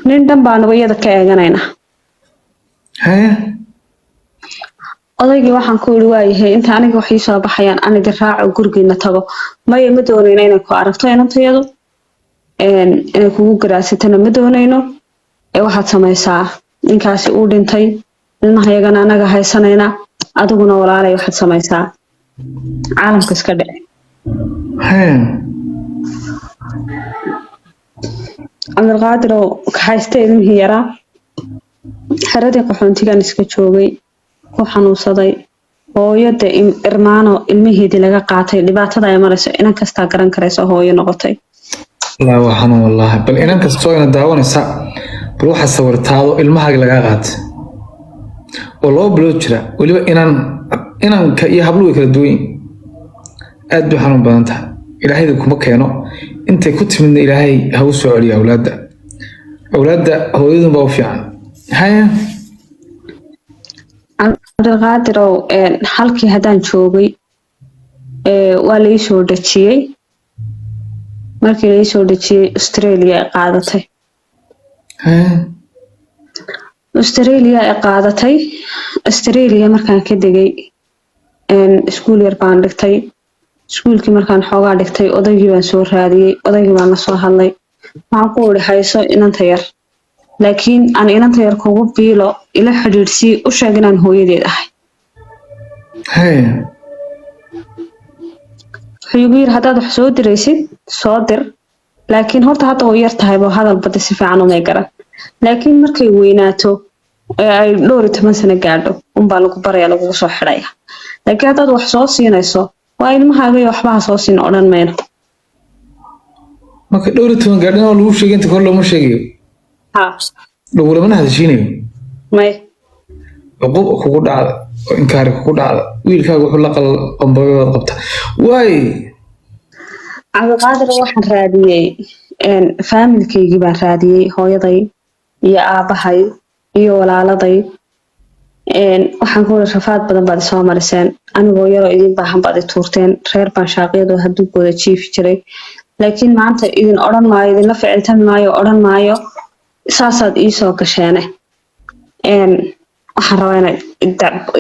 nin dhan baan wayada ka eeganayna odaygii waxaan ku yiri waayahay inta aniga wax ii soo baxayaan aniga raaco gurigeena tago maya ma doonayna inay ku aragto inantayadu inay kugu garaasatana ma doonayno waxaad samaysaa ninkaasi uu dhintay ilmaha yagana anaga haysanayna adiguna walaalay waxaad samaysaa caalamka iska dhici Cabdulqaadir oo kaxaystay ilmihii yaraa xeradii qaxoontigan iska joogay ku xanuunsaday hooyada irmaano ilmiheedii laga qaatay dhibaatada ay marayso inan kastaa garan karayso hooyo noqotay
لا وحنا والله بل إنك كستوينا داون سا بروح صورتها المها لقى قات والله بلوتشرا ولي إن كي حبلو كردوين أدو حنون بنتها إلى هيدا كم كانوا أنت كنت من إلهي هو سعودي أولاد هو يدهم بوفي عن هاي
Cabdulqaadir oo halkii hadaan joogay waa la ii soo dajiyay markii la ii soo dajiyay Australia ay qaadatay Australia markaan ka degay iskuul yar baan dhigtay iskuulkii markaan xoogaa dhigtay odaygii baan soo raadiyay odaygii baan la soo hadlay waxaan ku wada hayso inanta yar laakiin aan inanta yar kugu biilo ila xiriirsii u sheeg inaan hooyadeed ahay wuxuu igu yiri haddaad wax soo diraysid soo dir laakiin horta hadda way yar tahay boo hadal bada si fiican umay garan laakiin markay weynaato ay 12 sano gaadho unbaa lagu baraya lagu soo xidhaya laakiin haddaad wax soo siinayso waa ilmahaaga iyo waxba soo siin odhan mayno
marka 12 gaadhina oo lagu sheegay inta kor looma sheegayo لو لما هذا شيء
ماي
عقوق كوكو دعد إنكار كوكو دعد ويلكاغو وحو لقل قنبغي قبطة واي
Cabdulqaadir waxaan raadiyay familkaygi baan raadiyay hooyaday iyo aabahay iyo walaaladay waxaan ku rafaad badan baad soo mariseen anigoo yaroo idin baahan baad tuurteen reer baan shaaqiyadu haduu gooda jiif jiray laakiin maanta idin oran maayo idin la ficiltan maayo oran maayo saasaad ii soo gasheene waxaan rabaa inaan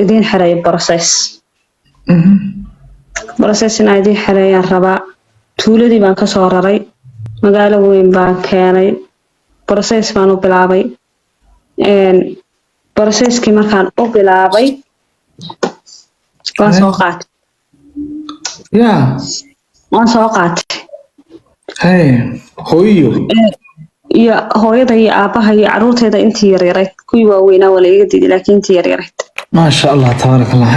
idin xirayo process inaan idin xirayaan rabaa tuuladii baan ka soo raray magaalo weyn baan keenay process baan u bilaabay processkii markaan u bilaabay waan soo qaatay waan soo qaatay
hooyo
iyo hooyada iyo aabaha iyo caruurteeda intii yaryarayd kuwii waaweynaa waa la iga diiday laakiin intii yaryarayd
maasha allah tabaaraka allah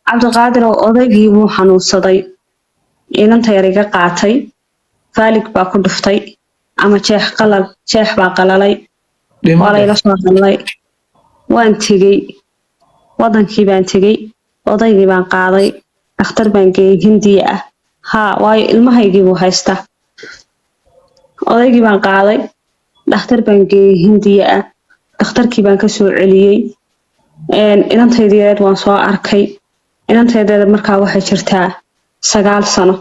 Cabdulqaadir oo odaygii wuu xanuunsaday inanta yar iga qaatay faalig baa ku dhuftay ama jeex baa qalalay waa la ila soo hadlay waan tegey wadankii baan tegey odaygii baan qaaday dhakhtar baan geeyay Hindiya ah waayo ilmahaygii buu haystaa odaygii baan qaaday dhakhtar baan geeyay Hindiya ah dhakhtarkii baan ka soo celiyay inantaydii yareed waan soo arkay inantaydii markaa waxay jirtaa 9 sano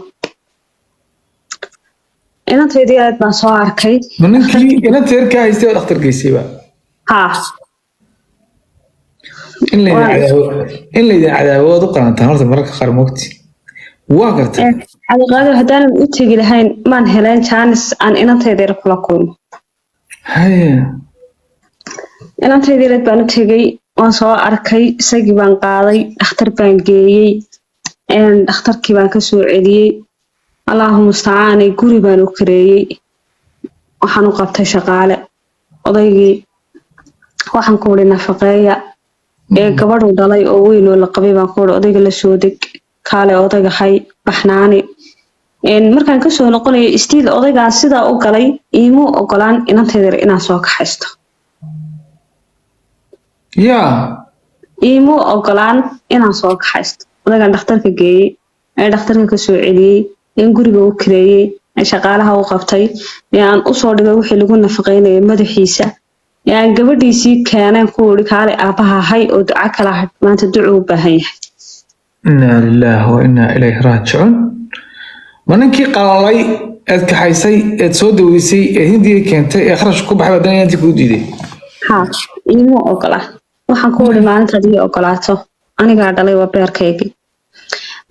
inantaydii yareed baan soo arkay
ninkii inantaydii yarka haystay oo dhakhtar geysayba in la cadaabo waad u qalantaan horta mararka qaar moogti waa gartay
Cabdulqaadir haddaanan u tegi lahayn maan heleen chance aan inantaydii yar kula kulmo inantaydii yareed baan u tegey waan soo arkay isagii baan qaaday dhakhtar baan geeyay dhakhtarkii baan ka soo celiyay Allahumma musta'aan guri baan u kareeyay waxaan u qabtay shaqaale odaygii waxaan ku wada nafaqeeya gabadhu dhalay oo weyn oo la qabay baan ku uri odayga la soo deg kaale odayga hay baxnaani markaan kasoo noqonaya istiil odaygaan sidaa u galay iimuu ogolaan inanteeda inaan soo kaxaysto iimuu ogolaan inaan soo kaxaysto odaygaan dhakhtarka geeyey ee dhakhtarka kasoo celiyey in guriga u kireeyey ee shaqaalaha u qabtay ee aan usoo dhigay wixii lagu nafaqeynayay madaxiisa ee aan gabadhiisii keeneen ku uri kaale aabbaha hay oo duca kala had maanta ducuu u baahan yahay
inaa lilaahi wa inaa ilayhi raajicuun ma ninkii qalalay eed kaxaysay eed soo daweysay ee hindiga keentay ee kharash ku baxay haddana inantii kuu diiday
haa iimuu ogolaan waxaan ku uri maalintaad ii ogolaato anigaa dhalay waa beerkaygii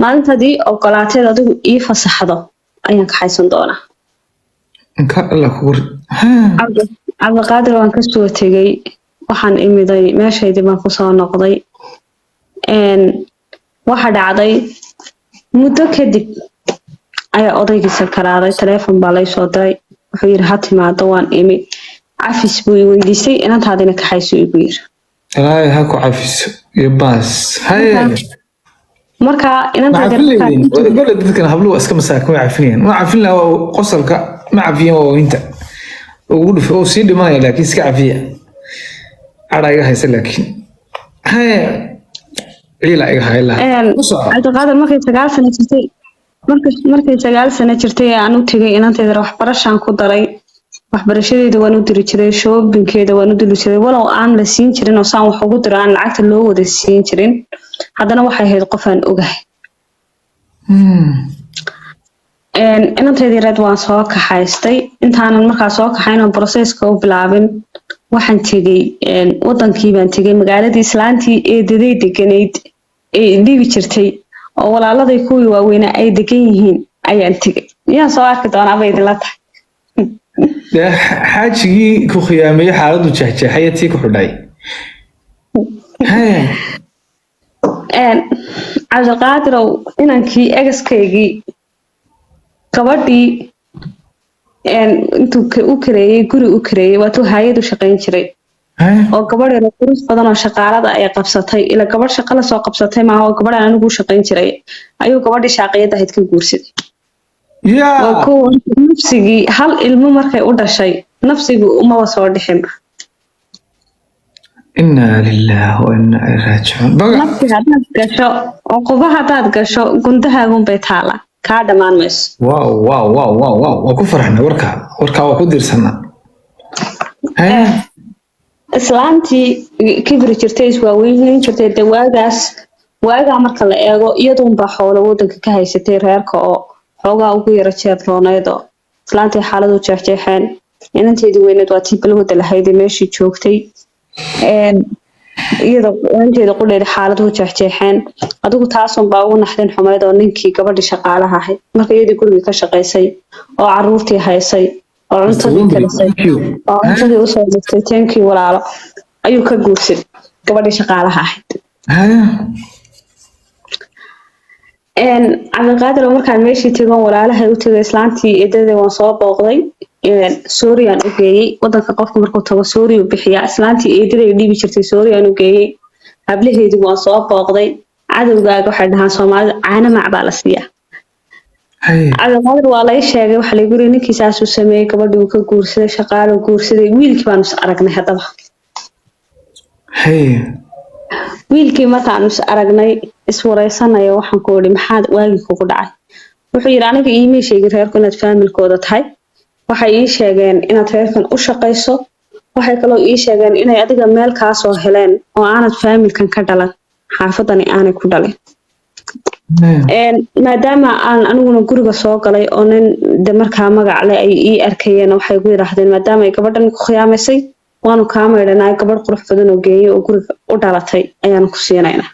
maalintaad ii ogolaateed adigu ii fasaxdo ayaan kaxaysan doonaa cabdiqaadir waan kasoo tegey waxaan imiday meeshaydii baan kusoo noqday waxa dhacday muddo kadib ayaa odaygii sakaraaday taleefon baa laysoo diray wuxuu yiri ha timaado waan imi cafis buu i weydiistay inantaadina kaxayso igu yiri
ilaahay ha ku cafiso iyo baas haye
marka inantaadina
dadkan habluhu iska masaakin way cafinayaan ma cafin lahaa qosolka ma cafiyan waa inta ugu dhufo oo sii dhimanaya laakiin iska cafiya cadha iga haysa laakiin haye ciila iga hayla
cabdiqaadir markay 9 sano jirtay aan u tegay inanteeda waxbarashaan ku daray waxbarashadeeda waan u diri jiray shoobinkeeda waan u diri jiray walow aan la siin jirin oo saan wax ugu diro aan lacagta loo wada siin jirin haddana waxay ahayd qof aan ogahay inanteedii reed waan soo kaxaystay intaanan markaa soo kaxayn oo broseska u bilaabin waxaan tegey wadankii baan tegey magaaladii islaantii eedaday deganayd ee dhibi jirtay oo walaaladay kuwii waaweynaa ay degan yihiin ayaan tegey miyaan soo arki doonaa bay idinla tahay
xaajigii ku khiyaameeyey xaaladdu jeexjeexaya tii ku xidhay
cabdiqaadirow inankii egaskaygii gabadhii intuu u kareeyey guri u kareeyey waatuu hayad u shaqayn jiray oo gabadh yar qurux badan oo shaqaalada ay qabsatay ila gabadh shaqo la soo qabsatay maaha oo gabadhan anigu u shaqayn jiray ayuu gabadhii shaaqiyada ahayd ka guursaday waa kuwa nafsigii hal ilmo markay u dhashay nafsigii umaba soo dhixin
inaa lilaahi wa inaa ilaihi raajicuun
nafsi haddaad gasho oo quba haddaad gasho gundahaagunbay taalaa kaa dhammaan mayso
waa ku farxnay warkaa waa ku diirsanaa
islaantii kibri jirtay iswaaweynin jirtay de waagaa marka la eego iyaduunbaa xoolo wadanka ka haysatay reerka oo xoogaa ugu yara jeedrooneyd oo islaantii xaaladu jeexjeexeen inanteedii weyneed waa tii balwada lahaydee meeshii joogtay iyadoo inanteeda qudheeda xaaladu jeexjeexeen adigu taasunbaa ugu naxdin xumeyd oo ninkii gabadhii shaqaalaha ahayd marka iyadii gurigii ka shaqaysay oo caruurtii haysay oo cuntadii karisay oo cuntadii usoo dirtay teenkii walaalo ayuu ka guursaday gabadhii shaqaalaha ahayd cabdiqaadir oo markaan meeshii tegoon walaalahay u tegay islaantii eedadee waan soo booqday sooriyaan u geeyey wadanka qofka markuu tago sooriyu bixiyaa islaantii eedaday dhiibi jirtay sooriyaan u geeyey hablaheedii waan soo booqday cadowgaaga waxay dhahaan soomaalida caano mac baa la siiyaa cabdiqaadir waa lay sheegay waxa lagu yiri ninkii saasuu sameeyey gabadhii uu ka guursaday shaqaalo guursaday wiilkii baanu is aragnay haddaba wiilkii markaan is aragnay iswareysanaya waxaan ku iri maxaad waagii kugu dhacay wuxuu yiri aniga iimay sheegay reerku inaad faamilkooda tahay waxay ii sheegeen inaad reerkan u shaqayso waxay kaloo ii sheegeen inay adiga meel kaa soo heleen oo aanad faamilkan ka dhalan xaafadani aanay ku dhalin maadaama aan aniguna guriga soo galay oo nin de markaa magac leh ay ii arkayeen waxay ku yidhaahdeen maadaama ay gabadhan ku khiyaamaysay waanu kaa maydhanaa gabadh qurux badan oo geeyey oo guriga u dhalatay ayaanu ku siinaynaa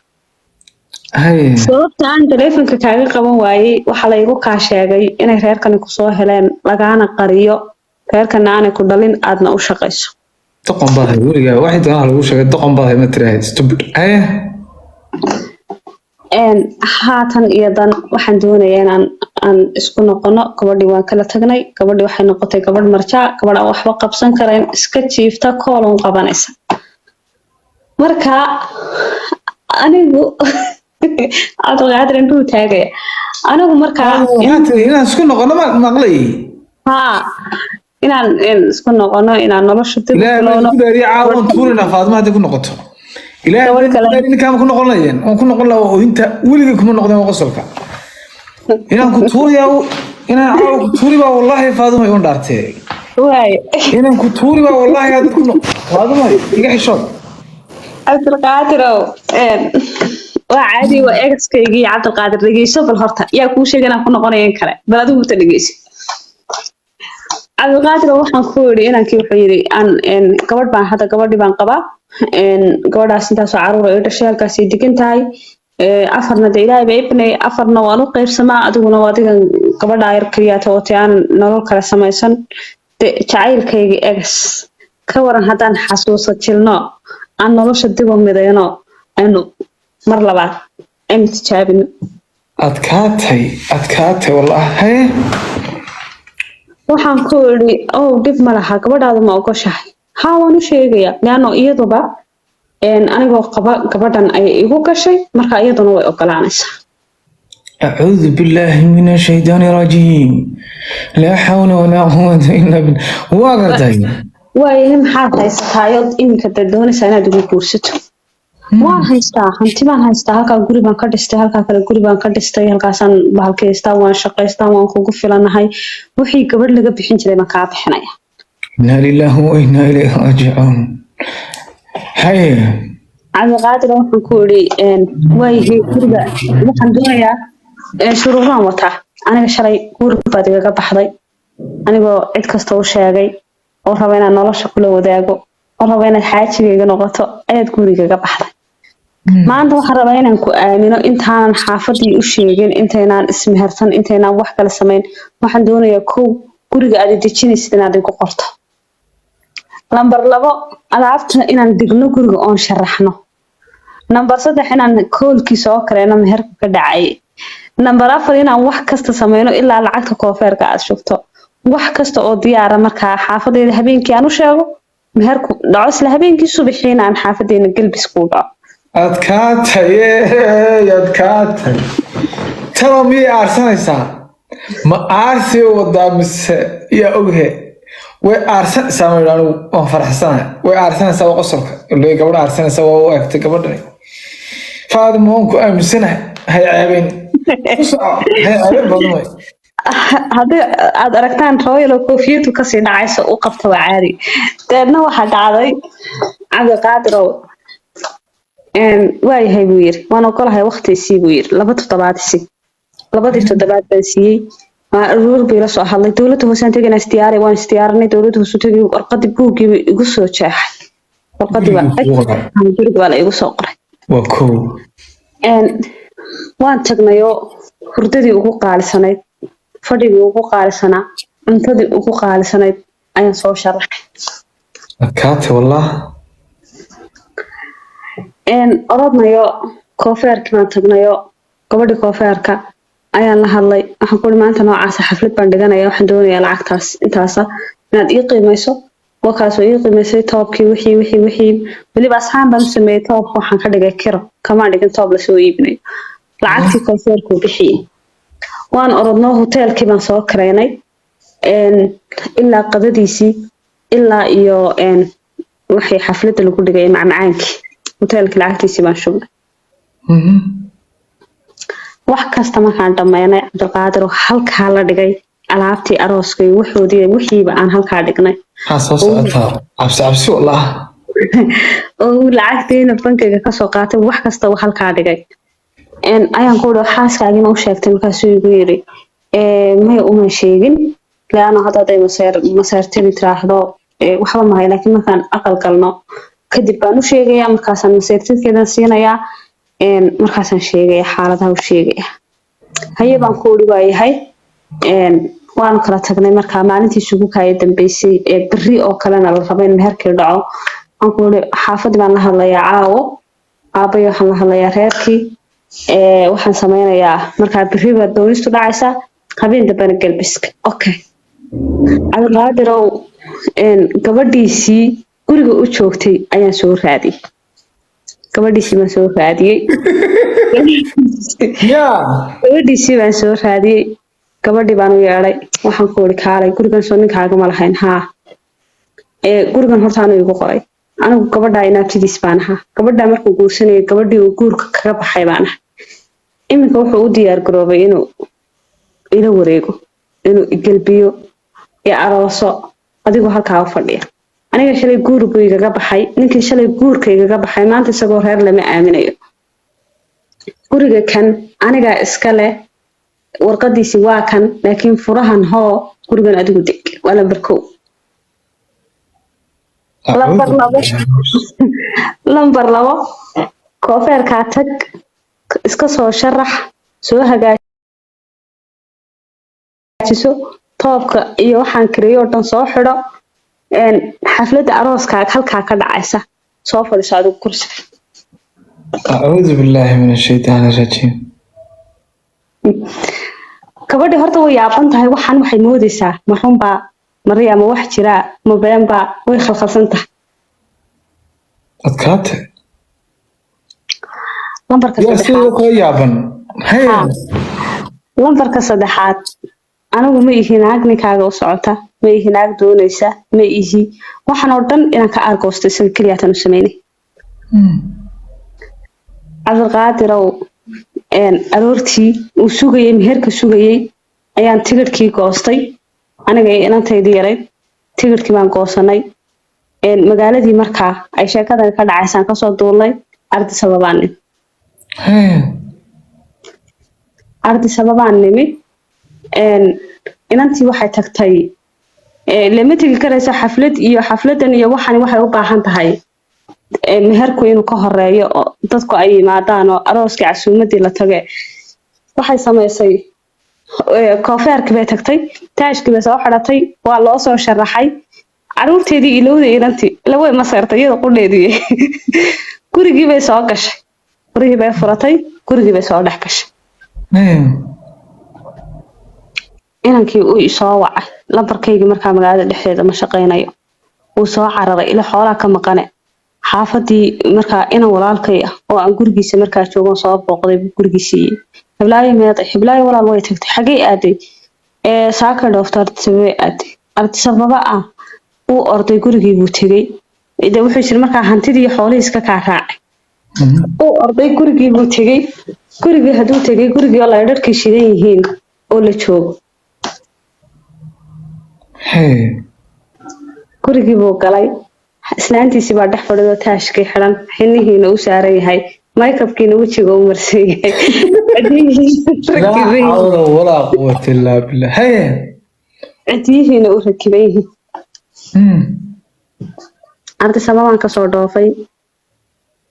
sababta aan taleefonka kaaga qaban waayey waxaa laygu kaa sheegay inay reerkani kusoo heleen lagaana qariyo reerkana aanay ku dhalin aadna u shaqayso
doqon baad weligaa waxay doonaa lagu sheegay doqon baad ma tiraahday stupid
haatan iyo dan waxaan doonayaa inaan isku noqono gabadhii waan kala tagnay gabadhii waxay noqotay gabadh marjaa gabadh aan waxba qabsan karayn iska jiifta koolon qabanaysa marka anigu cabdulqaadir intuu taagaya anigu markaa
inaan isku noqono ma maqlay
haa inaan isku noqono inaan nolosha dib u
ilaahay ma
bilowno
ku daariya caawan tuurina faadma hadda ku noqoto ilaahay ma ku daariya ninkaan ku noqon lahayn oo ku noqon lahaa oo inta weliga kuma noqdeen qosolka inaan ku tuuriya inaan caawa ku tuuri baa wallahi faadma ay u dhaartay
waay
inaan ku tuuri baa wallahi hadda ku noqon faadma iga xishood
cabdulqaadir waa caadi waa egaskaygii cabdulqaadir dhegeyso bal horta yaa kuu sheegay inaan ku noqonayo kale bal adigu ta dhegeyso cabdulqaadir waxaan ku yidhi inankii wuxuu yidhi aan gabadh baan hadda gabadhii baan qabaa gabadhaas intaasoo caruur ay dhashay halkaasay degan tahay afarna de ilaahay baa ibnay afarna waan u qaybsamaa adiguna waa adigan gabadhaa yar keliyaata ootay aan nolol kale samaysan de jacaylkaygii egas ka waran haddaan xasuuso jilno aan nolosha dib u midayno aynu mar labaad aynu tijaabino
adkaatay wallahi
waxaan ku idhi dhib ma laha gabadhaadu ma ogoshahay haa waan u sheegaya leano iyaduba anigoo qaba gabadhan ayay igu gashay marka iyaduna way ogolaanaysaa
أعوذ بالله من الشيطان الرجيم لا حول ولا قوة إلا بالله وقرتي
waayahay maxaad haysataayood iminka dee doonaysaa inaad igu guursato waan haystaa hanti baan haystaa halkaa guri baan ka dhistay halkaa kale guri baan ka dhistay halkaasaan bahalkaystaa waan shaqaystaa waan kugu filanahay wixii gabadh laga bixin jiray baan kaa bixinaya
إنا لله وإنا إليه راجعون هاي
cabdiqaadir waxaan ku idhi waayahay guriga waxaan doonayaa shuruudaan wataa aniga shalay guriga baad igaga baxday anigoo cid kasta u sheegay oo raba inaad nolosha kula wadaago oo raba inaad xaajigayga noqoto ayaad gurigaga baxday maanta waxaan rabaa inaan ku aamino intaanan xaafadii u sheegin intaynaan ismehersan intaynaan wax kale samayn waxaan doonayaa kow guriga aad dejinaysid inaad igu qorto lambar 2 alaabta inaan digno guriga oon sharaxno lambar 3 inaan koolkii soo kareeno meherka ka dhacay lambar 4 inaan wax kasta sameyno ilaa lacagta koofeerka aad shubto wax kasta oo diyaara markaa xaafadeeda habeenkii aan u sheego meherku dhaco isla habeenkii subaxiina aan xaafadeena galbis ku dhaco
adkaatay talo miyay aarsanaysaa ma aarsi wadaa mise yaa oghe way aarsanaysaa ma idhaanu waan faraxsanahay way aarsanaysaa waa qosolka ilay gabadha aarsanaysaa waa u egtay gabadhani faadima waan ku aaminsanahay hay ceebeyn ku soco hay ceebeyn badan way
haddii aad aragtaan royal koofiyadu kasii dhacayso u qabta waa caadi deedna waxaa dhacday cabdiqaadirow waayahay buu yiri waan ogolahay waqtiisii buu yiri 2 toddobaadsi 2 toddobaad baan siiyey aruur bay la soo hadlay dowladda hoosaan tegana istiyaaray waan istiyaaranay dowladda hoosaan tegay warqadii buugii igu soo jeexay warqadii waa la igu soo qoray
waa cool
waan tagnayo hurdadii ugu qaalisanayd fadhigii ugu qaalisanaa cuntadii ugu qaalisanayd ayaan soo sharaxay
adkaatay wallahi
orodnayo koofeerkii baan tagnayo gabadhii koofeerka ayaan la hadlay waxaan ku maanta noocaasa xaflad baan dhiganaya waxaan doonayaa lacagtaas intaasa inaad ii qiimayso wakaasoo ii qiimaysay toobkii wixii weliba asxaan baan u sameeyey toobka waxaan ka dhigay kiro kamaan dhigin toob lasoo iibinayo lacagtii koofeerkuu bixiyey waan orodno hoteelkii baan soo kareynay ilaa qadadiisii ilaa iyo waxay xafladda lagu dhigay macmacaankii hoteelkii lacagtiisii baan shubnay wax kasta markaan dhammeynay cabdiqaadir halkaa la dhigay alaabtii arooska iyo waxoodii wixiiba aan halkaa dhignay
soo socotaa cabsi wallah
oo lacagtiina bankiga kasoo qaatay wax kasta halkaa dhigay ayaan ku dhaw xaaskaagina u sheegtay markaasuu igu yiri may uma sheegin laana hadda ay maseertiri tiraahdo waxba mahay laakiin markaan aqal galno kadib baan u sheegayaa markaasaan maseertidkeedan siinayaa markaasaan sheegaya xaaladaha u sheegaya haye baan ku uri waayahay waanu kala tagnay markaa maalintii isugu kaaya dambeysay berri oo kalena la rabo in meherkii dhaco aan ku uri xaafadii baan la hadlayaa caawo aabbayo waxaan la hadlayaa reerkii waxaan sameynayaa markaa berri baa doonistu dhacaysaa habeen dambena galbiska okay cabdiqaadirow gabadhiisii guriga u joogtay ayaan soo raadiyay gabadhiisii baan soo raadiyey
يا
gabadhiisii baan soo raadiyey gabadhii baan u yeedhay waxaan ku uri kaalay gurigan soo ninkaaga ma lahayn haa gurigan horta anu igu qoray anigu gabadhaa inaabtidiis baan ahaa gabadhaa markuu guursanayay gabadhii uu guurka kaga baxay baan ahay iminka wuxuu u diyaar garoobay inuu ila wareego inuu igelbiyo iyo arooso adigoo halkaa u fadhiya aniga shalay guur buu igaga baxay ninkii shalay guurka igaga baxay maanta isagoo reer lama aaminayo guriga kan anigaa iska leh warqadiisi waa kan laakiin furahan hoo gurigan adigu deg waa lambar 1 lambar 2 koofeerkaa tag iska soo sharax soo hagaajiso toobka iyo waxaan kariyo dhan soo xidho xafladda arooska halkaa ka dhacaysa soo fadhiso adigu kursiga
أعوذ بالله من الشيطان الرجيم
gabadhi horta way yaaban tahay waxaan waxay moodaysaa maxunbaa mariya ma wax jira ma beenbaa way khalkhalsan tahay
أذكرت
lambarka
يا سيدك يابن هيا
lambarka saddexaad anigu ma ihi naag ninkaaga u socota ma ihi naag doonaysa ma ihi waxaan oo dhan inaan ka argoosto sida keliyaatan u sameynay cabdiqaadirow aroortii uu sugayay meherka sugayay ayaan tigidhkii goostay aniga iyo inantaydii yarayd tigidhkii baan goosanay magaaladii markaa ay sheekadan ka dhacaysaan kasoo duulnay Addis Ababaan nimi
هيا
Addis Ababaan nimi inantii waxay tagtay lama tegi karayso xaflad iyo xafladan iyo waxaan waxay u baahan tahay meherku inuu ka horeeyo oo dadku ay yimaadaan oo arooska casuumadii la tage waxay sameysay koofeerkii bay tagtay taashkii bay soo xidhatay waa loo soo sharaxay caruurteedii ilowday inantii laway ma saartay iyada qudheedii gurigii bay soo gashay gurigii bay furatay gurigii bay soo dhex gashay
هيا
inankii uu soo wacay lambarkaygii markaa magaalada dhexdeeda ma shaqaynayo uu soo cararay ila xoolaa ka maqane xaafadii markaa inan walaalkay ah oo aan gurigiisa markaa joogan soo booqday gurigiisii hiblaayo meeday hiblaayo walaal way tagtay xagee aaday saaka dhoofta artisababa aaday artisababa ah uu orday gurigii buu tegay ida wuxuu yiri markaa hantidii iyo xoolihii iska kaa raacay uu orday gurigii buu tegay gurigii haduu tegay gurigii oo la dharkii shidan yihiin oo la joogo
هيا
gurigii buu galay islaantiisii baa dhex fadhido taashkii xiran xinihiina u saaran yahay maykabkiina wejiga u marsan yahay
لا حول ولا قوة إلا بالله هيا
cidiyihiina u rakiban yihiin Addis Ababaan kasoo dhoofay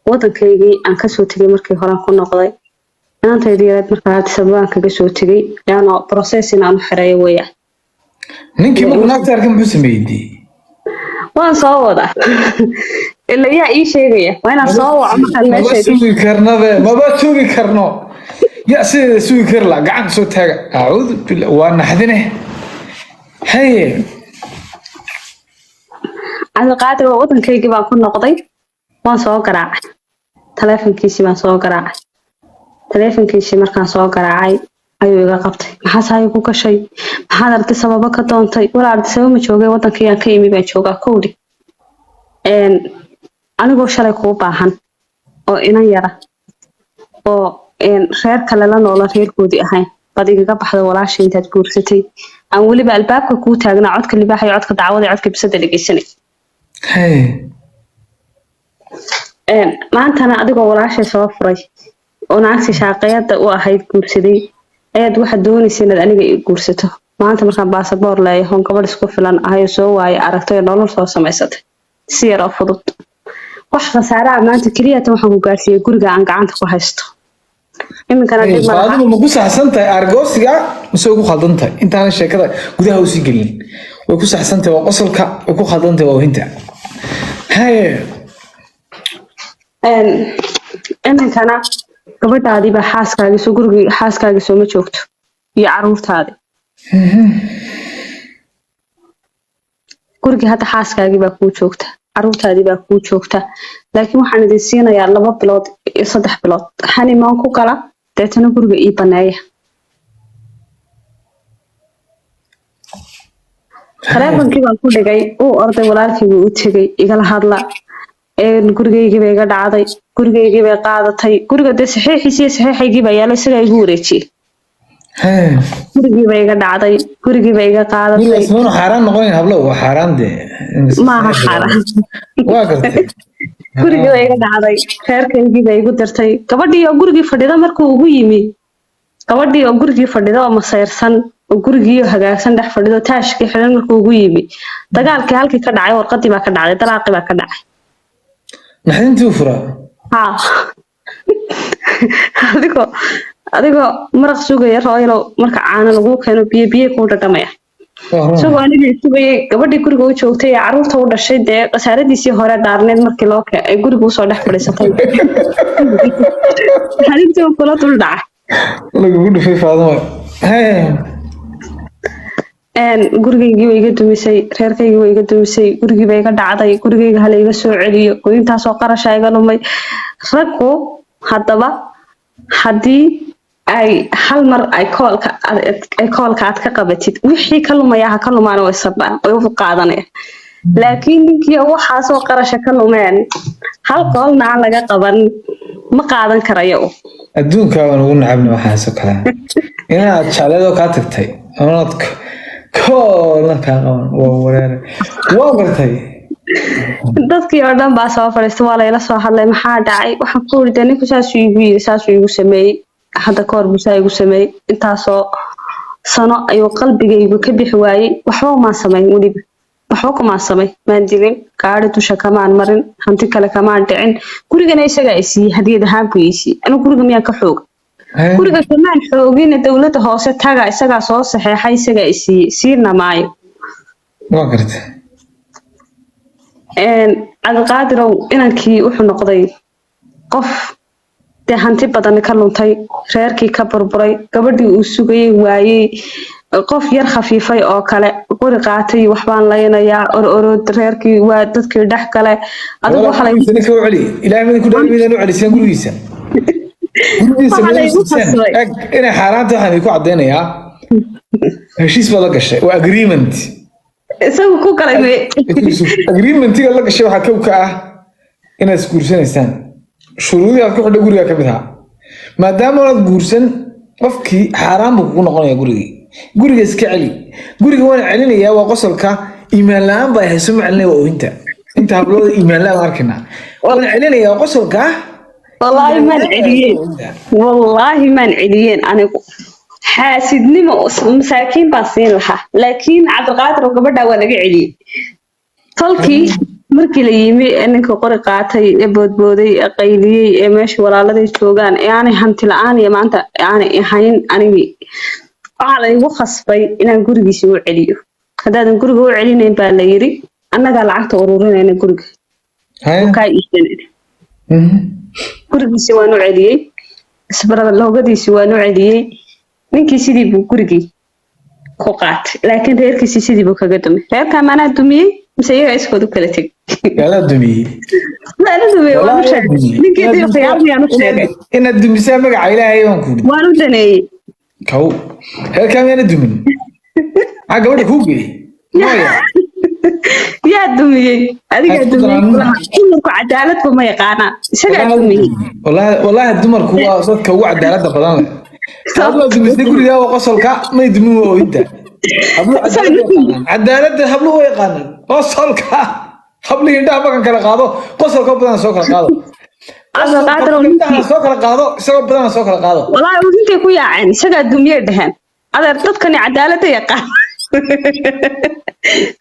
wadankaygii aan kasoo tegay markii horaan ku noqday inantaydii yarayd markaa Addis Ababaan kaga soo tegay yaano process inaan u xireeyo weeyaan
نينكي ما كنت أعرف كم حسن بيدي
waan soo wadaa ilaa yaa ii sheegaya waa inaan soo waco markaan
ما
meesha
بسوي كرنا ما بسوي كرنا يا سيدي سوي كرلا قاعد صوت تاج أعوذ بالله وأنا حذنه هيا
cabdiqaadir waa wadankaygii baan ku noqday waan soo garaacay taleefankiisii baan soo garaacay taleefankiisii markaan soo garaacay ayuu iga qabtay maxaa saay ku gashay maxaad Addis Ababa ka doontay walaa Addis Ababa ma joogay wadankii aan ka imi baan joogaa kowdi anigoo shalay kuu baahan oo inan yara oo reer kale la noola reerkoodii ahayn bad igaga baxda walaashii intaad guursatay aan weliba albaabka kuu taagnaa codka libaaxa iyo codka dacwada iyo codka bisada dhegeysanay
هيا
maantana adigoo walaashay soo furay oo naagtii shaaqeeyada u ahayd guursaday ayaad waxaad doonaysa inaad aniga i guursato maanta markaan baasaboor leeyahay gabadh isku filan ahayo soo waaye aragtay nolol soo samaysatay si yar oo fudud wax khasaaraha maanta keliya tan waxaan ku gaarsiiyay guriga aan gacanta ku haysto iminkana dib ma laha
فاضل ما كوسا حسنت أرجوسيا مسوي خالدنت أنت أنا شكله جودها وسجلين وكوسا حسنت وقصلك وكو خالدنت وهنت هيا
iminkana gabadhaadii baa xaaskaagii soo gurigii xaaskaagii soo ma joogto iyo caruurtaadii gurigii hadda xaaskaagii baa kuu joogta caruurtaadii baa kuu joogta laakiin waxaan idin siinayaa 2 bilood iyo 3 bilood xanimaan ku kala deetana guriga ii baneeya taleefankii baan ku dhigay uu orday walaalkii buu u tegay igala hadla gurigaygii bay iga dhacday gurigaygii bay qaadatay guriga dee saxiixaygii baa yaala isagaa igu wareejiyey gurigii bay iga dhacday gurigii bay iga qaadatay
isma xaraan noqonayn hablo waa xaraan de
maaha xaraan
waa gartay
gurigii bay iga dhacday reerkaygii bay igu dirtay gabadhii oo gurigii fadhida markuu ugu yimi gabadhii oo gurigii fadhida oo masayrsan oo gurigii hagaagsan dhex fadhido taashkii xiran markuu ugu yimi dagaalkii halkii ka dhacay warqadii baa ka dhacday dalaaqii baa ka dhacay
naxdintii u furaa
adigoo maraq sugaya rooyalow marka caano lagu keeno biyo kuu dhadhamaya isagoo anigii sugayay gabadhii guriga u joogtay ee caruurta u dhashay dee khasaaradiisii hore dhaarneed markii loo keenay ay guriga usoo dhex fadhiisatay naxdintii kula dul dhacay
lagugu dhufay faadimo
gurigaygii way iga dumisay reerkaygii way iga dumisay gurigii bay iga dhacday gurigayga hala iga soo celiyo goyntaasoo qarasha iga lumay raggu haddaba haddii ay hal mar ay koolka aad ka qabatid wixii ka lumaya ha ka lumaan way sabaan way u qaadanaya laakiin ninkii waxaasoo qarasha ka lumeen hal koolna aan laga qaban ma qaadan karayo
adduunka waan ugu nacabna waxaasoo kale inaad jecleedoo kaa tagtay oonad koolna kaa qaban waa wareere waa gartay
dadkii oo dhan baa soo fadhiistay waa layla soo hadlay maxaa dhacay waxaan ku yidhi ninku saasuu igu yidhi saasuu igu sameeyey hadda ka hor busaa igu sameeyey intaasoo sano ayuu qalbigaygu ka bixi waayey waxba umaan samayn weliba waxba kumaan samay maan dilin gaari dusha kamaan marin hanti kale kamaan dhicin gurigana isagaa isiiyey hadiyad ahaan buu isiiyey anigu guriga miyaan ka xooga guriga kamaan xoogina dowladda hoose taga isagaa soo saxeexay isagaa isiiyey siina maayo
waa gartay
cabdiqaadirow inankii wuxuu noqday qof dee hanti badan ka luntay reerkii ka burburay gabadhii uu sugayay waayey qof yar khafiifay oo kale qori qaatay waxbaan laynayaa orod reerkii waa dadkii dhex kale adigu waxa la
celi ilaahay mid ku dhaawayeen u celiseen gurigiisa inay xaaraanta waxaan ku cadeynayaa heshiis baad la gashay waa agreement
isagu ku kala
agreementiga la gashay waxaa kow ka ah inaad isguursanaysaan shuruudii aad ku xidhay guriga ka mid ahaa maadaama aad guursan qofkii xaaraan buu kugu noqonaya guriga iska celi guriga waan celinayaa waa qosolka iimaan la-aan baa hayso ma celinaya waa oohinta inta hablooda iimaan la-aan arkaynaa waan celinayaa qosolka
wallaahi maan celiyeen anigu xaasidnimo masaakiin baan siin lahaa laakiin cabdiqaadir oo gabadhaa waa laga celiyey tolkii markii la yimi ninka qori qaatay ee boodbooday ee qayliyey ee meesha walaaladay joogaan ee aanay hanti la-aan iyo maanta aanay ahayn anigii waxaa laygu khasbay inaan gurigiisi u celiyo haddaadan guriga u celinayn baa la yiri annagaa lacagta ururinayna guriga kaa iibsanayna gurigiisi waan u celiyey isbaraloogadiisi waan u celiyey ninkii sidii buu gurigii ku qaatay laakiin reerkiisii sidii buu kaga dumay reerkaa maanaa dumiyey mise iyaga iskood u kala tegay
inaad dumisaa magaca ilaahay baan ku
waan u daneeyey
kow reerkaa miyaana dumin maxaa gabadha kuu geeyey
yaa dumiyey adigaa dumiyey dumarku cadaaladba ma yaqaanaa isagaa dumiyey
wallaahi dumarku waa dadka ugu cadaaladda badan leh sababaa dumisay gurigaa waa qosolka may dumin waa oohinta cadaaladda habluhu way yaqaanaan qosolka hablihii indhaha bakan kala qaado qosolka badan soo kala qaado soo kala qaado isagoo badan soo kala qaado
wallaahi intay ku yaaceen isagaa dumiyey dhaheen adeer dadkani cadaaladda yaqaan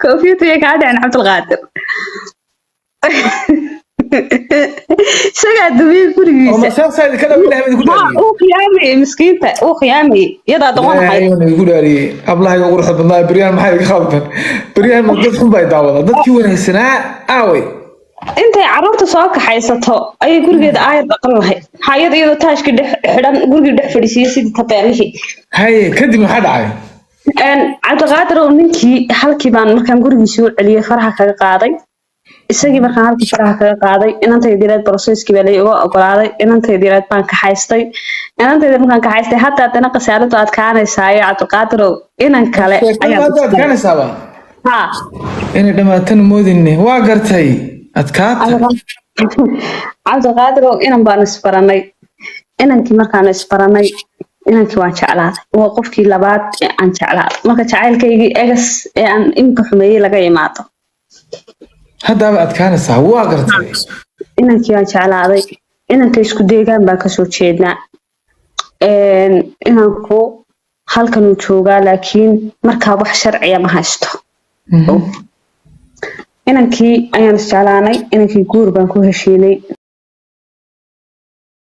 koofiyadda kaa dhaceen cabdilqaadir isagaa dumiyey gurigiisa uu khiyaamayey miskiinta uu khiyaamayey iyadaa doqonahay
ku dhaariyey ablahayga quruxda badnaa beryaan maxaa iga khaldan beryaan ma dad xun bay daawada dadkii wanaagsanaa aaway
intay carruurta soo kaxaysato ayay gurigeeda aayar dhaqan lahayd hayad iyadoo taashkii dhex xidhan gurigii dhex fadhiisiiyey sidii tabeelihii
haye kadib maxaa dhacay
cabdiqaadir oo ninkii halkii baan markaan gurigiisii u celiyey faraha kaga qaaday isagii markaan halkii faraha kaga qaaday inantayda direed processkii baa lay uga ogolaaday inantayda direed baan kaxaystay inantayda markaan kaxaystay hataa haddana khasaaradu adkaanaysaayo cabdiqaadirow inan kale
adkaanaysaaba
ha
inay dhammaatan moodinne waa gartay adkaata
cabdiqaadirow inan baan isbaranay inankii markaan isbaranay inankii waan jeclaaday waa qofkii labaad ee aan jeclaaday marka jacaylkaygii egas ee aan imka xumeeyey laga imaado
haddaaba adkaanaysaa waa gartay
inankii waan jeclaaday inanka isku deegaan baan kasoo jeednaa inanku halkanuu joogaa laakiin markaa wax sharciya ma haysto inankii ayaan isjeclaanay inankii guur baan ku heshiinay